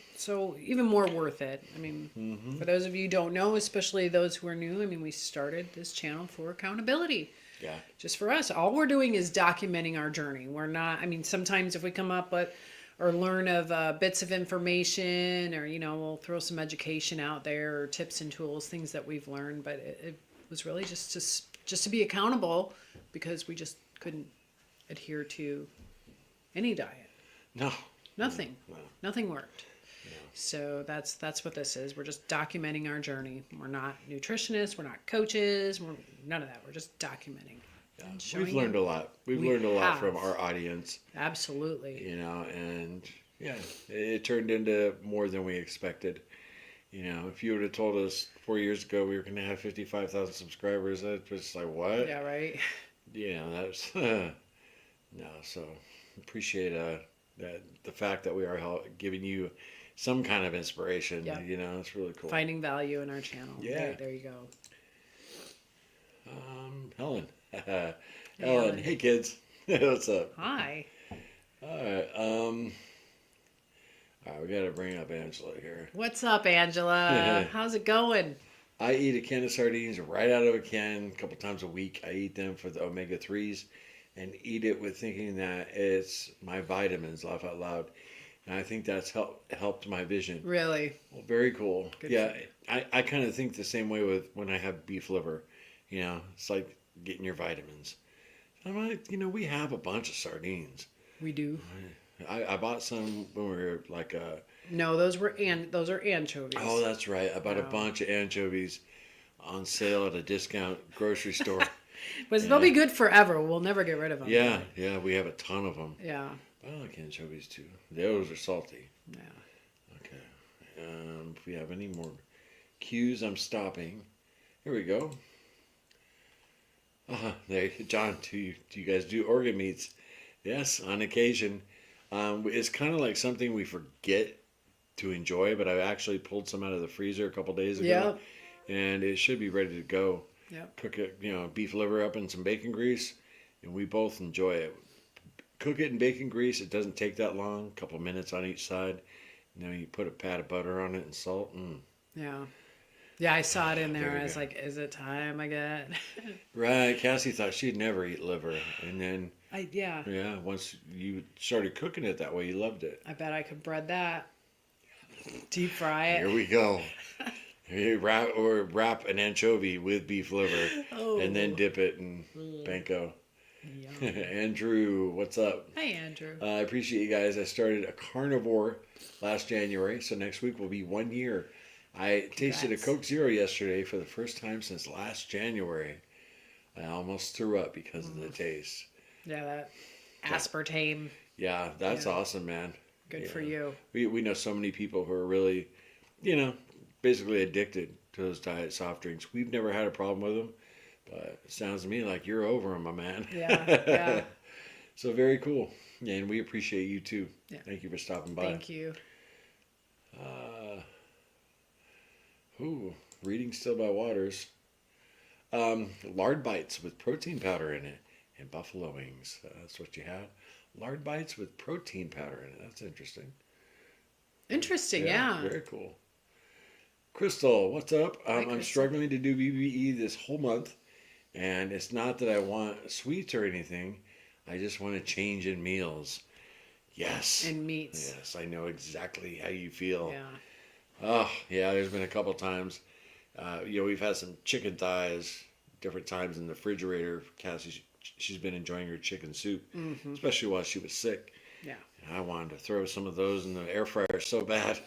even more worth it. I mean, for those of you who don't know, especially those who are new, I mean, we started this channel for accountability. Yeah. Just for us. All we're doing is documenting our journey. We're not, I mean, sometimes if we come up with or learn of bits of information, or we'll throw some education out there, or tips and tools, things that we've learned, but it was really just to be accountable, because we just couldn't adhere to any diet. No. Nothing. No. Nothing worked. No. So that's what this is. We're just documenting our journey. We're not nutritionists. We're not coaches. We're none of that. We're just documenting. Yeah. And showing We've learned you. a lot. We've We learned a lot have. from our audience. Absolutely. And yeah, it turned into more than we expected. You know, if you would have told us 4 years ago we were going to have 55,000 subscribers, that was like, what? Yeah, right. Yeah, that's no. So appreciate that the fact that we are giving you some kind of inspiration. Yeah. You know, it's really cool. Finding value in our channel. Yeah. There you go. Helen. Helen, hey kids. What's up? Hi. All right. All right, we got to bring up Angela here. What's up, Angela? How's it going? I eat a can of sardines right out of a can a couple times a week. I eat them for the omega-3s and eat it with thinking that it's my vitamins, laugh out loud. And I think that's helped my vision. Really? Well, very cool. Good Yeah, I kind of think the same way with when I have beef liver. You know, it's like getting your vitamins. I'm like, you know, we have a bunch of sardines. We do. I bought some when we were like No, those are anchovies. oh, that's right. I bought a bunch of anchovies on sale at a discount grocery store. But they'll be good forever. We'll never get rid of them. Yeah, we have a ton of them. Yeah. I like anchovies too. Those are salty. Yeah. Okay. If we have any more cues, I'm stopping. Here we go. There, John. Do you guys do organ meats? Yes, on occasion. It's kind of like something we forget to enjoy, but I actually pulled some out of the freezer a couple days ago, and it should be ready to go. Yep. Cook it, you know, beef liver up in some bacon grease, and we both enjoy it. Cook it in bacon grease. It doesn't take that long, a couple minutes on each side. And then you put a pat of butter on it and salt. Yeah. Yeah, I saw it in there. Very I was good. like, is it time again? Right. Cassie thought she'd never eat liver, and then Yeah. once you started cooking it that way, you loved it. I bet I could bread that. Deep fry it. Here we go. You wrap an anchovy with beef liver, and then dip it in panko. Yum. Andrew, what's up? Hey, Andrew. I appreciate you guys. I started a carnivore last January, so next week will be 1 year. I tasted a Congrats. Coke Zero yesterday for the first time since last January. I almost threw up because of the taste. Yeah, that aspartame. Yeah, that's awesome, man. Good Yeah. for you. We know so many people who are really, you know, basically addicted to those diet soft drinks. We've never had a problem with them, but it sounds to me like you're over them, my man. Yeah. So very cool. Yeah, and we appreciate you too. Yeah. Thank you for stopping by. Thank you. Reading Still by Waters. Lard bites with protein powder in it and buffalo wings. That's what you have. Lard bites with protein powder in it. That's interesting. Interesting, yeah. Very cool. Crystal, what's up? I'm Crystal. struggling to do BBE this whole month, and it's not that I want sweets or anything. I just want to change in meals. Yes. And meats. Yes, I know exactly how you feel. Yeah. Oh, yeah, there's been a couple times. We've had some chicken thighs different times in the refrigerator. Cassie, she's been enjoying her chicken soup, especially while she was sick. Yeah. And I wanted to throw some of those in the air fryer so bad,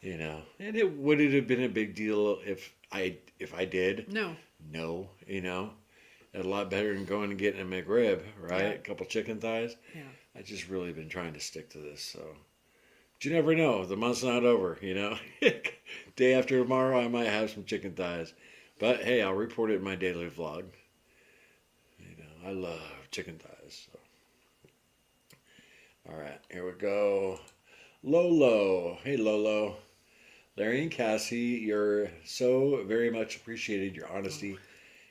you know. And would it have been a big deal if I did? No. No, you know. A lot better than going and getting a McRib, right? Yeah. A couple chicken thighs. Yeah. I just really been trying to stick to this, so. But you never know. The month's not over, you know. Day after tomorrow, I might have some chicken thighs. But, hey, I'll report it in my daily vlog. You know, I love chicken thighs. So. All right, here we go. Lolo. Hey, Lolo. Larry and Cassie, you're so very much appreciated, your honesty,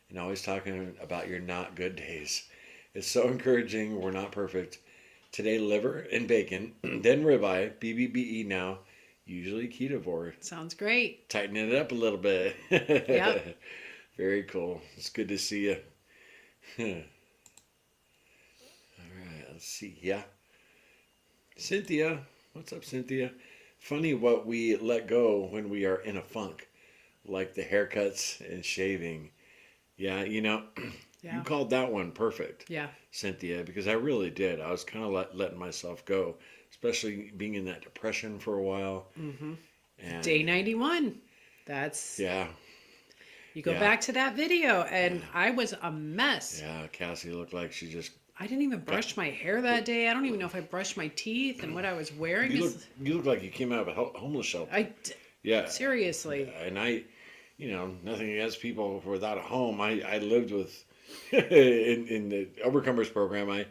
and always talking about your not good days. It's so encouraging. We're not perfect. Today, liver and bacon, then ribeye, BBBE now, usually ketovore. Sounds great. Tightening it up a little bit. Yep. Very cool. It's good to see you. All right, let's see. Yeah. Cynthia. What's up, Cynthia? Funny what we let go when we are in a funk, like the haircuts and shaving. Yeah, you know, Yeah. you called that one perfect. Yeah. Cynthia, because I really did. I was kind of letting myself go, especially being in that depression for a while. Mm-hmm. And Day 91. That's yeah, you go Yeah. back to that video, and I was a mess. yeah. Cassie looked like she just. I didn't even brush my hair that day. I don't even know if I brushed my teeth and what I was wearing. You look like you came out of a homeless shelter. I Yeah. Seriously. And nothing against people without a home. I lived with, in the Overcomers program, I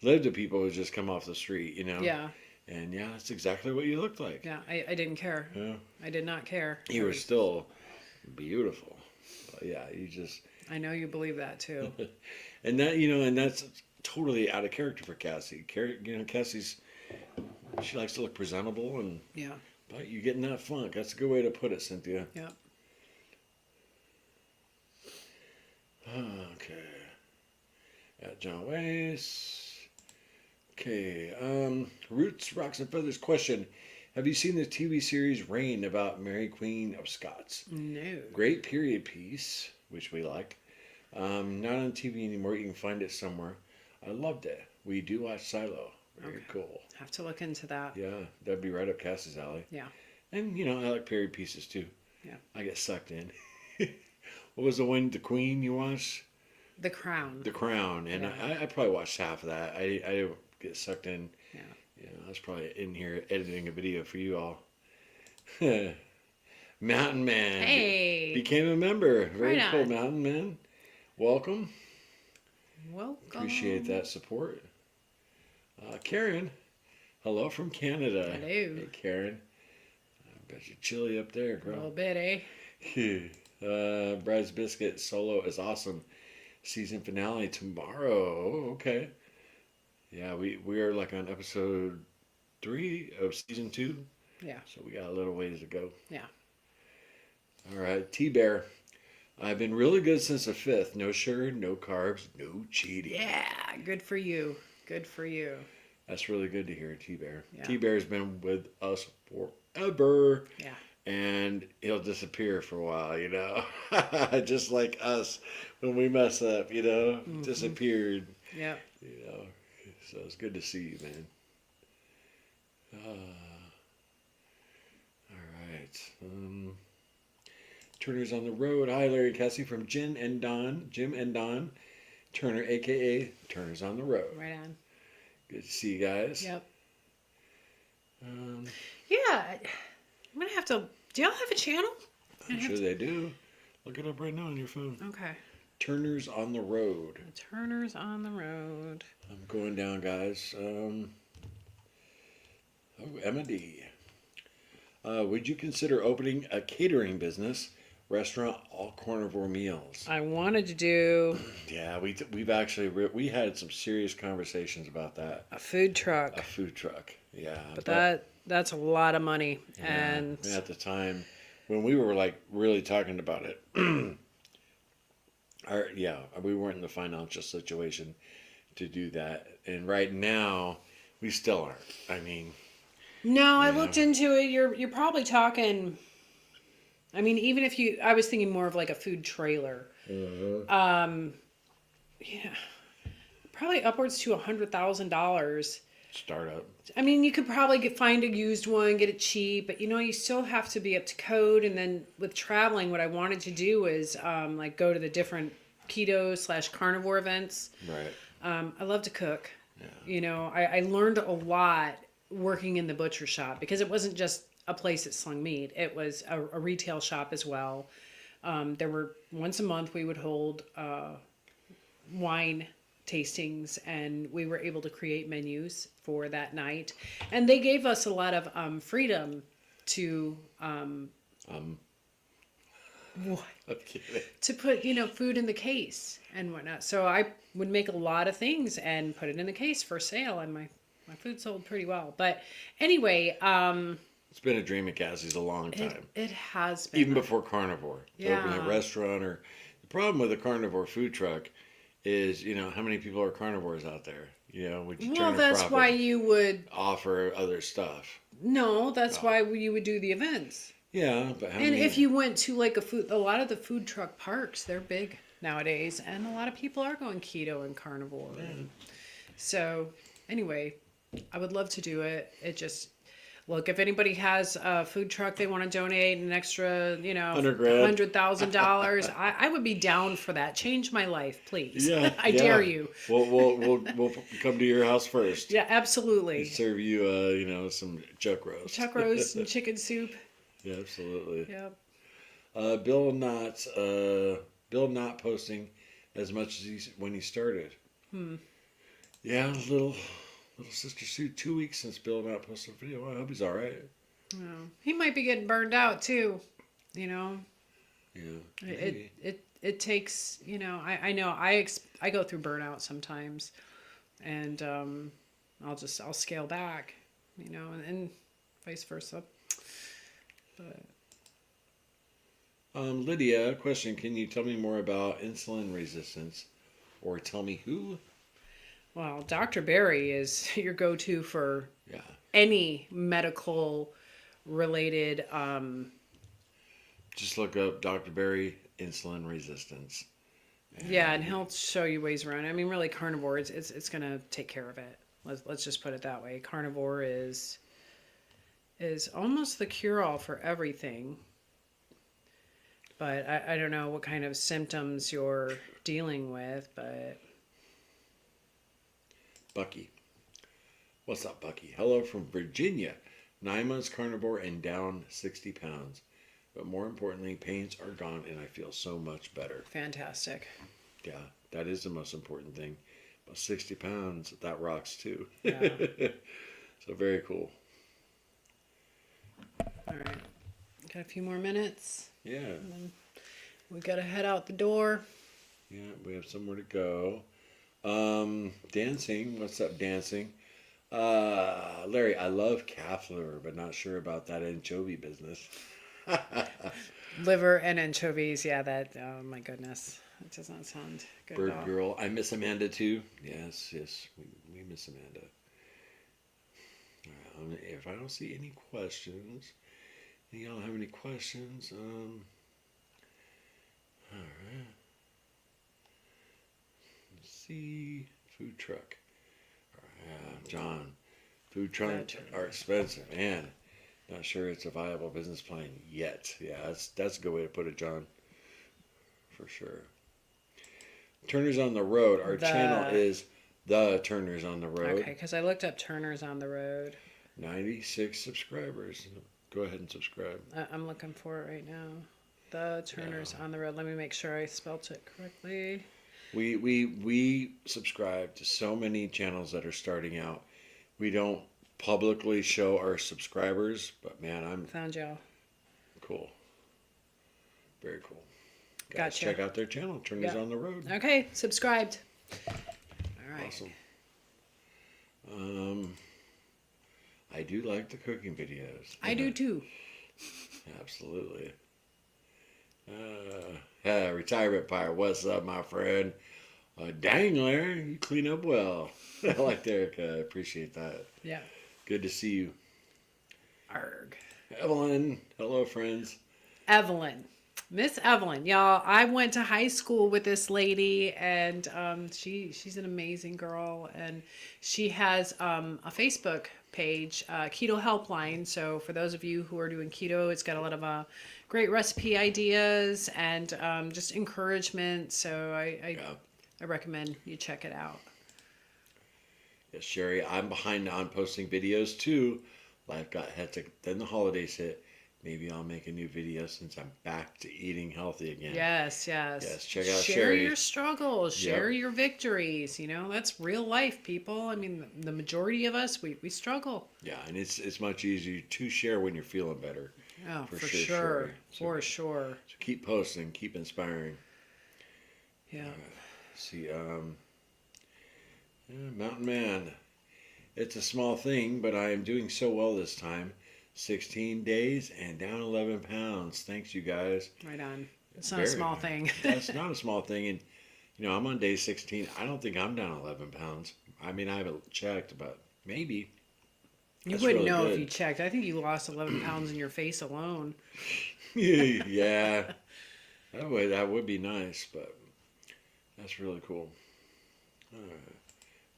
lived with people who just come off the street, Yeah. And yeah, that's exactly what you looked like. Yeah. I didn't care. Yeah. I did not care. You were still beautiful. But yeah, you just. I know you believe that too. And and that's totally out of character for Cassie. Cassie's, she likes to look presentable, and Yeah. but you get in that funk. That's a good way to put it, Cynthia. Yeah. Okay. At John Weiss. Okay. Roots, Rocks, and Feathers question. Have you seen the TV series Reign about Mary Queen of Scots? No. Great period piece, which we like. Not on TV anymore. You can find it somewhere. I loved it. We do watch Silo. Very cool. Have to look into that. Yeah, that'd be right up Cassie's alley. Yeah. And, I like period pieces too. Yeah. I get sucked in. What was the one, The Queen, you watched? The Crown. The Crown. And Yeah. I probably watched half of that. I get sucked in. Yeah. I was probably in here editing a video for you all. Mountain Man. Hey. Became a member. Very Right cool, on. Mountain Man. Welcome. Welcome. Appreciate that support. Karen. Hello from Canada. Hello. Hey, Karen. I bet you're chilly up there, A little girl. bit, eh? Brad's Biscuit solo is awesome. Season finale tomorrow. Oh, okay. Yeah, we are like on episode 3 of season 2. Yeah. So we got a little ways to go. Yeah. All right, T-Bear. I've been really good since the 5th. No sugar, no carbs, no cheating. Yeah. Good for you. Good for you. That's really good to hear, T-Bear. Yeah. T-Bear's been with us forever. Yeah. And he'll disappear for a while, just like us when we mess up, disappeared, Yeah. So it's good to see you, man. All right. Turner's on the road. Hi, Larry and Cassie from Jim and Don. Turner, a.k.a. Turner's on the road. Right on. Good to see you guys. Yep. Um, Yeah. I'm going to have to. Do y'all have a channel? I'm sure they do. Look it up right now on your phone. Okay. Turner's on the road. Turner's on the road. I'm going down, guys. Emma D. Would you consider opening a catering business, restaurant, all carnivore meals? I wanted to do Yeah, we've actually we had some serious conversations about that. a food truck, A food truck, yeah. but that's a lot of money, yeah, and at the time when we were like really talking about it, we weren't in the financial situation to do that, and right now we still aren't. I mean. no, I Yeah. looked into it. You're probably talking. I mean, even if I was thinking more of like a food trailer. Yeah, probably upwards to $100,000. Startup. I mean, you could probably find a used one, get it cheap, but you still have to be up to code. And then with traveling, what I wanted to do is like go to the different keto/carnivore events. Right. I love to cook. Yeah. I learned a lot working in the butcher shop because it wasn't just a place that slung meat. It was a retail shop as well. There were once a month we would hold wine tastings, and we were able to create menus for that night. And they gave us a lot of freedom to what? I'm kidding. To put food in the case and whatnot. So I would make a lot of things and put it in the case for sale, and my food sold pretty well. But anyway, It's been a dream of Cassie's a long time. it has been. Even before carnivore. To open a Yeah. restaurant or the problem with a carnivore food truck is, how many people are carnivores out there? Would you Well, turn a that's profit, why you would. offer other stuff? No, that's why you would do the events. Yeah, but how And many? if you went to like a lot of the food truck parks, they're big nowadays, and a lot of people are going keto and carnivore. So anyway, I would love to do it. It just look, if anybody has a food truck they want to donate an extra, $100,000, I would be down for that. Change my life, please. Yeah, I dare you. We'll come to your house first. Yeah, absolutely. Serve you, some chuck roast. Chuck roast and chicken soup. Yeah, absolutely. Yep. Bill not posting as much as when he started. Yeah, little sister Sue. 2 weeks since Bill not posted a video. I hope he's all right. Yeah. He might be getting burned out too. You know. Yeah. It takes, you know, I know I go through burnout sometimes, and I'll scale back, you know, and vice versa. But Lydia, question: can you tell me more about insulin resistance, or tell me who? well, Dr. Barry is your go-to for Yeah. any medical related. Just look up Dr. Barry insulin resistance. Yeah, and he'll show you ways around it. I mean, really, carnivore it's gonna take care of it. Let's just put it that way. Carnivore is almost the cure-all for everything. But I don't know what kind of symptoms you're dealing with, but Bucky. What's up, Bucky? Hello from Virginia. 9 months carnivore and down 60 pounds. But more importantly, pains are gone and I feel so much better. fantastic. Yeah, that is the most important thing. But 60 pounds, that rocks too. Yeah. So very cool. All right, got a few more minutes. Yeah. We gotta head out the door. Yeah, we have somewhere to go. Dancing. What's up, dancing? Larry, I love calf liver, but not sure about that anchovy business. Liver and anchovies. Yeah, that. Oh my goodness, that does not sound good Bird at all. girl. I miss Amanda too. Yes, we miss Amanda. All right, if I don't see any questions, y'all have any questions? All right. Let's see. Food truck. John. Food trucks are expensive, man. Not sure it's a viable business plan yet. Yeah, that's a good way to put it, John. For sure. Turners on the Road. Our channel is The Turners on the Road. Okay, because I looked up Turners on the Road. 96 subscribers. Go ahead and subscribe. I'm looking for it right now. The Turners on the Road. Let me make sure I spelt it correctly. We subscribe to so many channels that are starting out. We don't publicly show our subscribers, but man, I'm Found y'all. cool. Very cool. Guys, Gotcha. check out their channel, Turners on the Road. Okay, subscribed. All right. Awesome. I do like the cooking videos. I do too. Absolutely. Retirement Pirate, what's up, my friend? Dang, Larry, you clean up well. I like Erica. I appreciate that. Yeah. Good to see you. Arg. Evelyn, hello, friends. Evelyn. Miss Evelyn. Y'all, I went to high school with this lady, and she's an amazing girl, and she has a Facebook page, Keto Helpline. So for those of you who are doing keto, it's got a lot of great recipe ideas and just encouragement. So I recommend you check it out. Yes, Sherry, I'm behind on posting videos too. Life got hectic. Then the holidays hit. Maybe I'll make a new video since I'm back to eating healthy again. Yes. Yes, check out Share Sherry. your struggles. Share your victories. You know, that's real life, people. I mean, the majority of us, we struggle. Yeah, and it's much easier to share when you're feeling better. Oh, for sure, sure. So- For sure. So keep posting, keep inspiring. Yeah. See, Mountain Man. It's a small thing, but I am doing so well this time. 16 days and down 11 pounds. Thanks, you guys. Right on. It's not a small thing. That's not a small thing. And, I'm on day 16. I don't think I'm down 11 pounds. I mean, I haven't checked, but maybe. You That's wouldn't really know good. if you checked. I think you lost 11 pounds in your face alone. Yeah. That would be nice, but that's really cool. All right.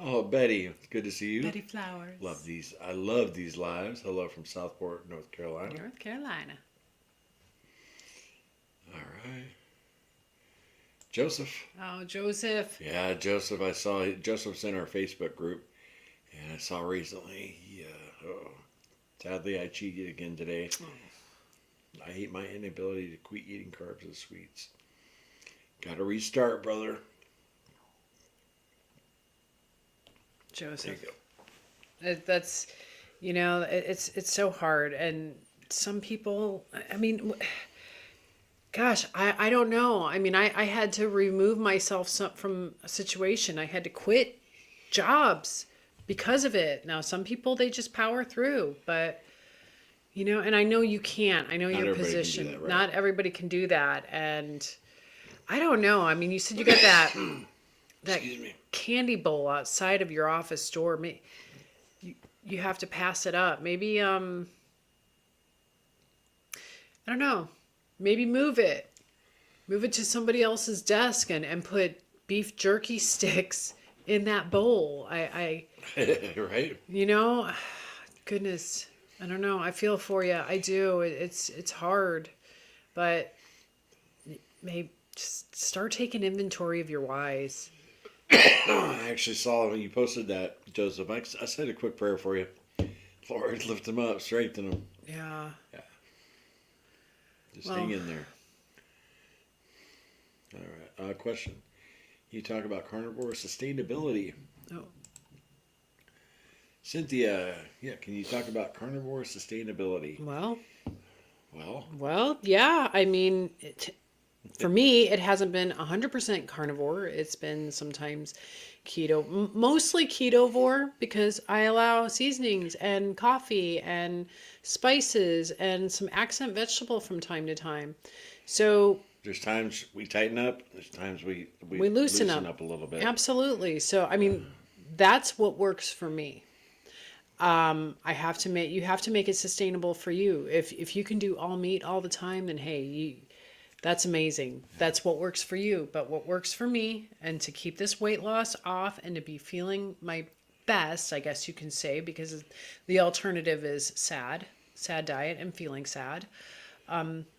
Oh, Betty, it's good to see you. Betty Flowers. I love these lives. Hello from Southport, North Carolina. North Carolina. All right. Joseph. Oh, Joseph. Yeah, Joseph. I saw Joseph's in our Facebook group, and I saw recently. Sadly, I cheated again today. I hate my inability to quit eating carbs and sweets. Got to restart, brother. Joseph. There you go. That's, it's so hard. And some people, I mean, gosh, I don't know. I mean, I had to remove myself from a situation. I had to quit jobs because of it. Now, some people, they just power through, but and I know you can't. I know Not your everybody can do position. that, right? Not everybody can do that. And I don't know. I mean, you said you got that Excuse me. candy bowl outside of your office door. You have to pass it up. Maybe I don't know. Maybe move it to somebody else's desk and put beef jerky sticks in that bowl. I Right? Goodness, I don't know. I feel for you. I do. It's hard, but maybe just start taking inventory of your whys. I actually saw when you posted that, Joseph. I said a quick prayer for you. Lord, lift them up, strengthen them. Yeah. Just hang in there. All right. Question. You talk about carnivore sustainability. Oh. Cynthia, can you talk about carnivore sustainability? Well, yeah. I mean, for me, it hasn't been 100% carnivore. It's been sometimes keto, mostly ketovore, because I allow seasonings and coffee and spices and some accent vegetable from time to time. So there's times we tighten up. There's times we loosen up a little bit. Absolutely. So, I mean, that's what works for me. You have to make it sustainable for you. If you can do all meat all the time, then hey, that's amazing. That's what works for you. But what works for me, and to keep this weight loss off and to be feeling my best, I guess you can say, because the alternative is sad diet and feeling sad.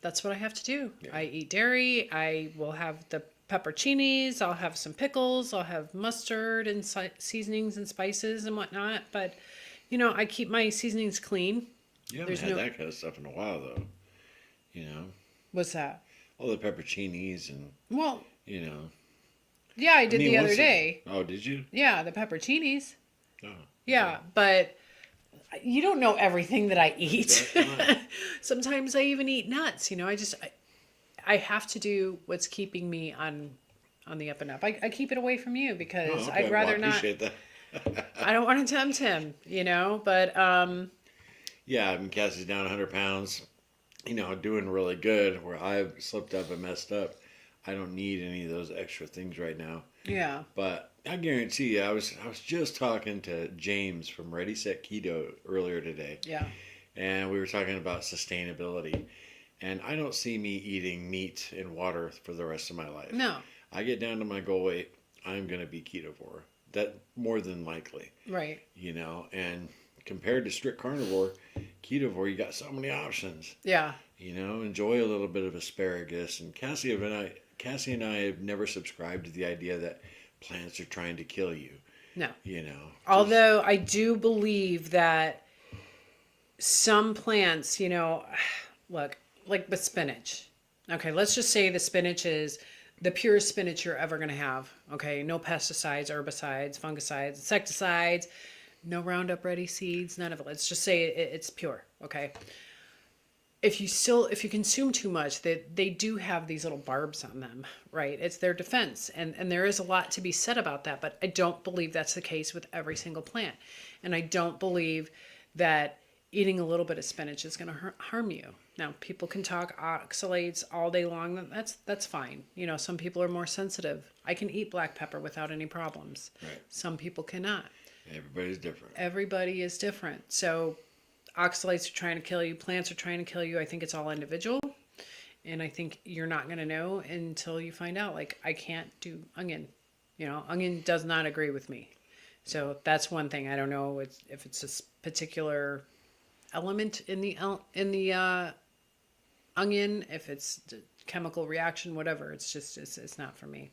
That's what I have to do. Yeah. I eat dairy. I will have the pepperoncinis. I'll have some pickles. I'll have mustard and seasonings and spices and whatnot. But, I keep my seasonings clean. You haven't had that kind of stuff in a while, though. What's that? All the pepperoncinis and, Yeah, I did the other day. Oh, did you? Yeah, the pepperoncinis. Oh. Yeah, okay. But you don't know everything that I eat. Sometimes I even eat nuts. I have to do what's keeping me on the up and up. I keep it away from you because I'd rather not. I appreciate that. I don't want to tempt him, but. Yeah, I mean, Cassie's down 100 pounds, doing really good, where I've slipped up and messed up. I don't need any of those extra things right now. Yeah. But I guarantee you, I was just talking to James from Ready Set Keto earlier today. Yeah. And we were talking about sustainability. And I don't see me eating meat and water for the rest of my life. No. I get down to my goal weight, I'm going to be ketovore. That more than likely. Right. And compared to strict carnivore, ketovore, you got so many options. Yeah. Enjoy a little bit of asparagus. And Cassie and I have never subscribed to the idea that plants are trying to kill you. No. Although I do believe that some plants, look, like with spinach. Okay, let's just say the spinach is the purest spinach you're ever going to have. Okay, no pesticides, herbicides, fungicides, insecticides, no Roundup Ready seeds, none of it. Let's just say it's pure. Okay. If you consume too much, they do have these little barbs on them, right? It's their defense. And there is a lot to be said about that, but I don't believe that's the case with every single plant. And I don't believe that eating a little bit of spinach is going to harm you. Now, people can talk oxalates all day long. That's fine. Some people are more sensitive. I can eat black pepper without any problems. Right. Some people cannot. Everybody's different. Everybody is different. So oxalates are trying to kill you. Plants are trying to kill you. I think it's all individual. And I think you're not going to know until you find out. Like, I can't do onion. Onion does not agree with me. So that's one thing. I don't know if it's a particular element in the onion, if it's the chemical reaction, whatever. It's just, it's not for me.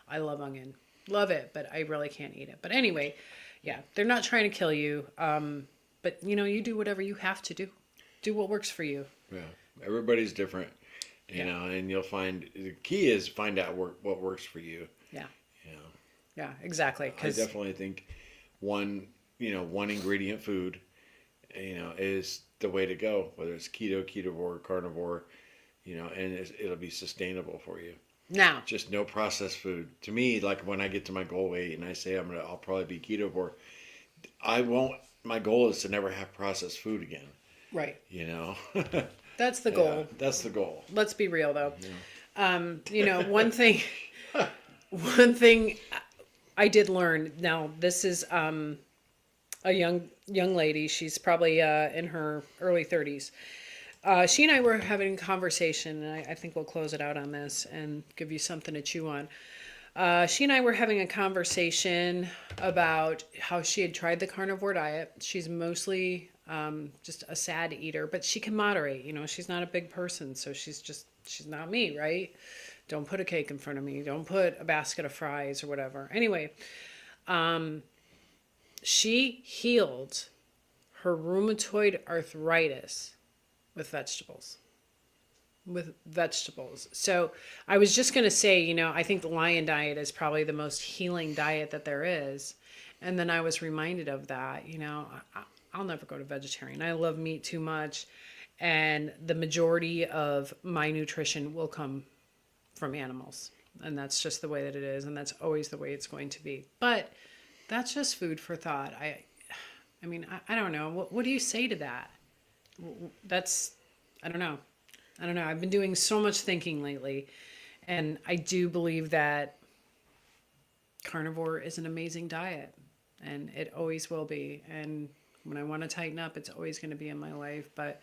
I love onion. Love it, but I really can't eat it. But anyway, yeah, they're not trying to kill you. But, you do whatever you have to do. Do what works for you. Yeah. Everybody's different, you know, and you'll find the key is find out what works for you. Yeah. You know, Yeah, exactly. I definitely think one ingredient food, you know, is the way to go. Whether it's keto, ketovore, carnivore, you know, and it'll be sustainable for you. Now, Just no processed food. To me, like when I get to my goal weight and I say I'll probably be ketovore, I won't. My goal is to never have processed food again. right. You know. That's the goal. Yeah, that's the goal. Let's be real though. Yeah. You know, one thing I did learn. Now, this is a young lady. She's probably in her early 30s. She and I were having a conversation, and I think we'll close it out on this and give you something to chew on. She and I were having a conversation about how she had tried the carnivore diet. She's mostly just a sad eater, but she can moderate. You know, she's not a big person, so she's not me, right? Don't put a cake in front of me. Don't put a basket of fries or whatever. Anyway, she healed her rheumatoid arthritis with vegetables. So I was just going to say, you know, I think the lion diet is probably the most healing diet that there is. And then I was reminded of that, you know, I'll never go to vegetarian. I love meat too much. And the majority of my nutrition will come from animals. And that's just the way that it is. And that's always the way it's going to be. But that's just food for thought. I mean, I don't know. What do you say to that? I don't know. I've been doing so much thinking lately, and I do believe that carnivore is an amazing diet, and it always will be. And when I want to tighten up, it's always going to be in my life. But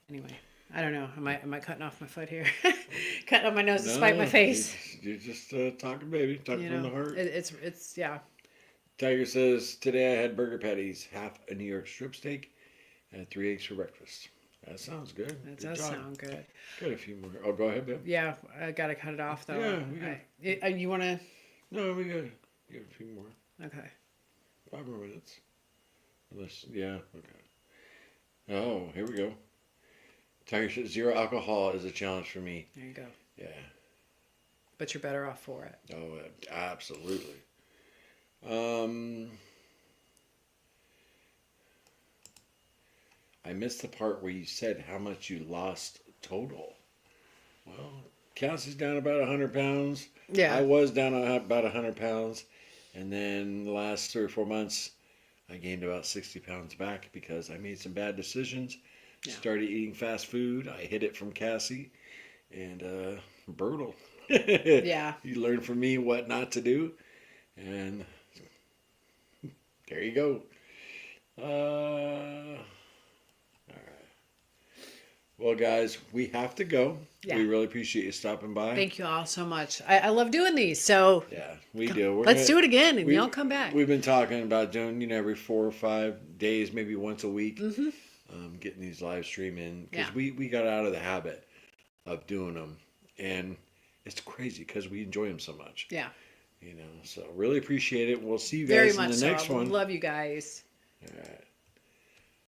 anyway, I don't know. Am I cutting off my foot here? Cutting off my nose to spite my face. You're just talking, baby. Talking from the heart. It's yeah. Tiger says, today I had burger patties, half a New York strip steak, and 3 eggs for breakfast. That sounds good. That Good does job. sound good. Got a few more. Oh, go ahead, babe. Yeah, I gotta cut it off though. Yeah, we got. You wanna? No, we got a few more. Okay. 5 more minutes. Unless, yeah, okay. Oh, here we go. Tiger says, 0 alcohol is a challenge for me. There you go. Yeah. But you're better off for it. Oh, absolutely. I missed the part where you said how much you lost total. Well, Cassie's down about 100 pounds. Yeah. I was down about 100 pounds. And then the last 3 or 4 months, I gained about 60 pounds back because I made some bad decisions. Yeah. Started eating fast food. I hid it from Cassie. And brutal. Yeah. You learn from me what not to do. And there you go. All right. Well, guys, we have to go. Yeah. We really appreciate you stopping by. Thank you all so much. I love doing these. So Yeah, we do. let's do it again and y'all come back. We've been talking about doing, you know, every 4 or 5 days, maybe once a week, getting these live streaming. Because we got out of the habit of doing them. And it's crazy because we enjoy them so much. Yeah. You know, so really appreciate it. We'll see you Very guys in much the so. next one. Love you guys. All right.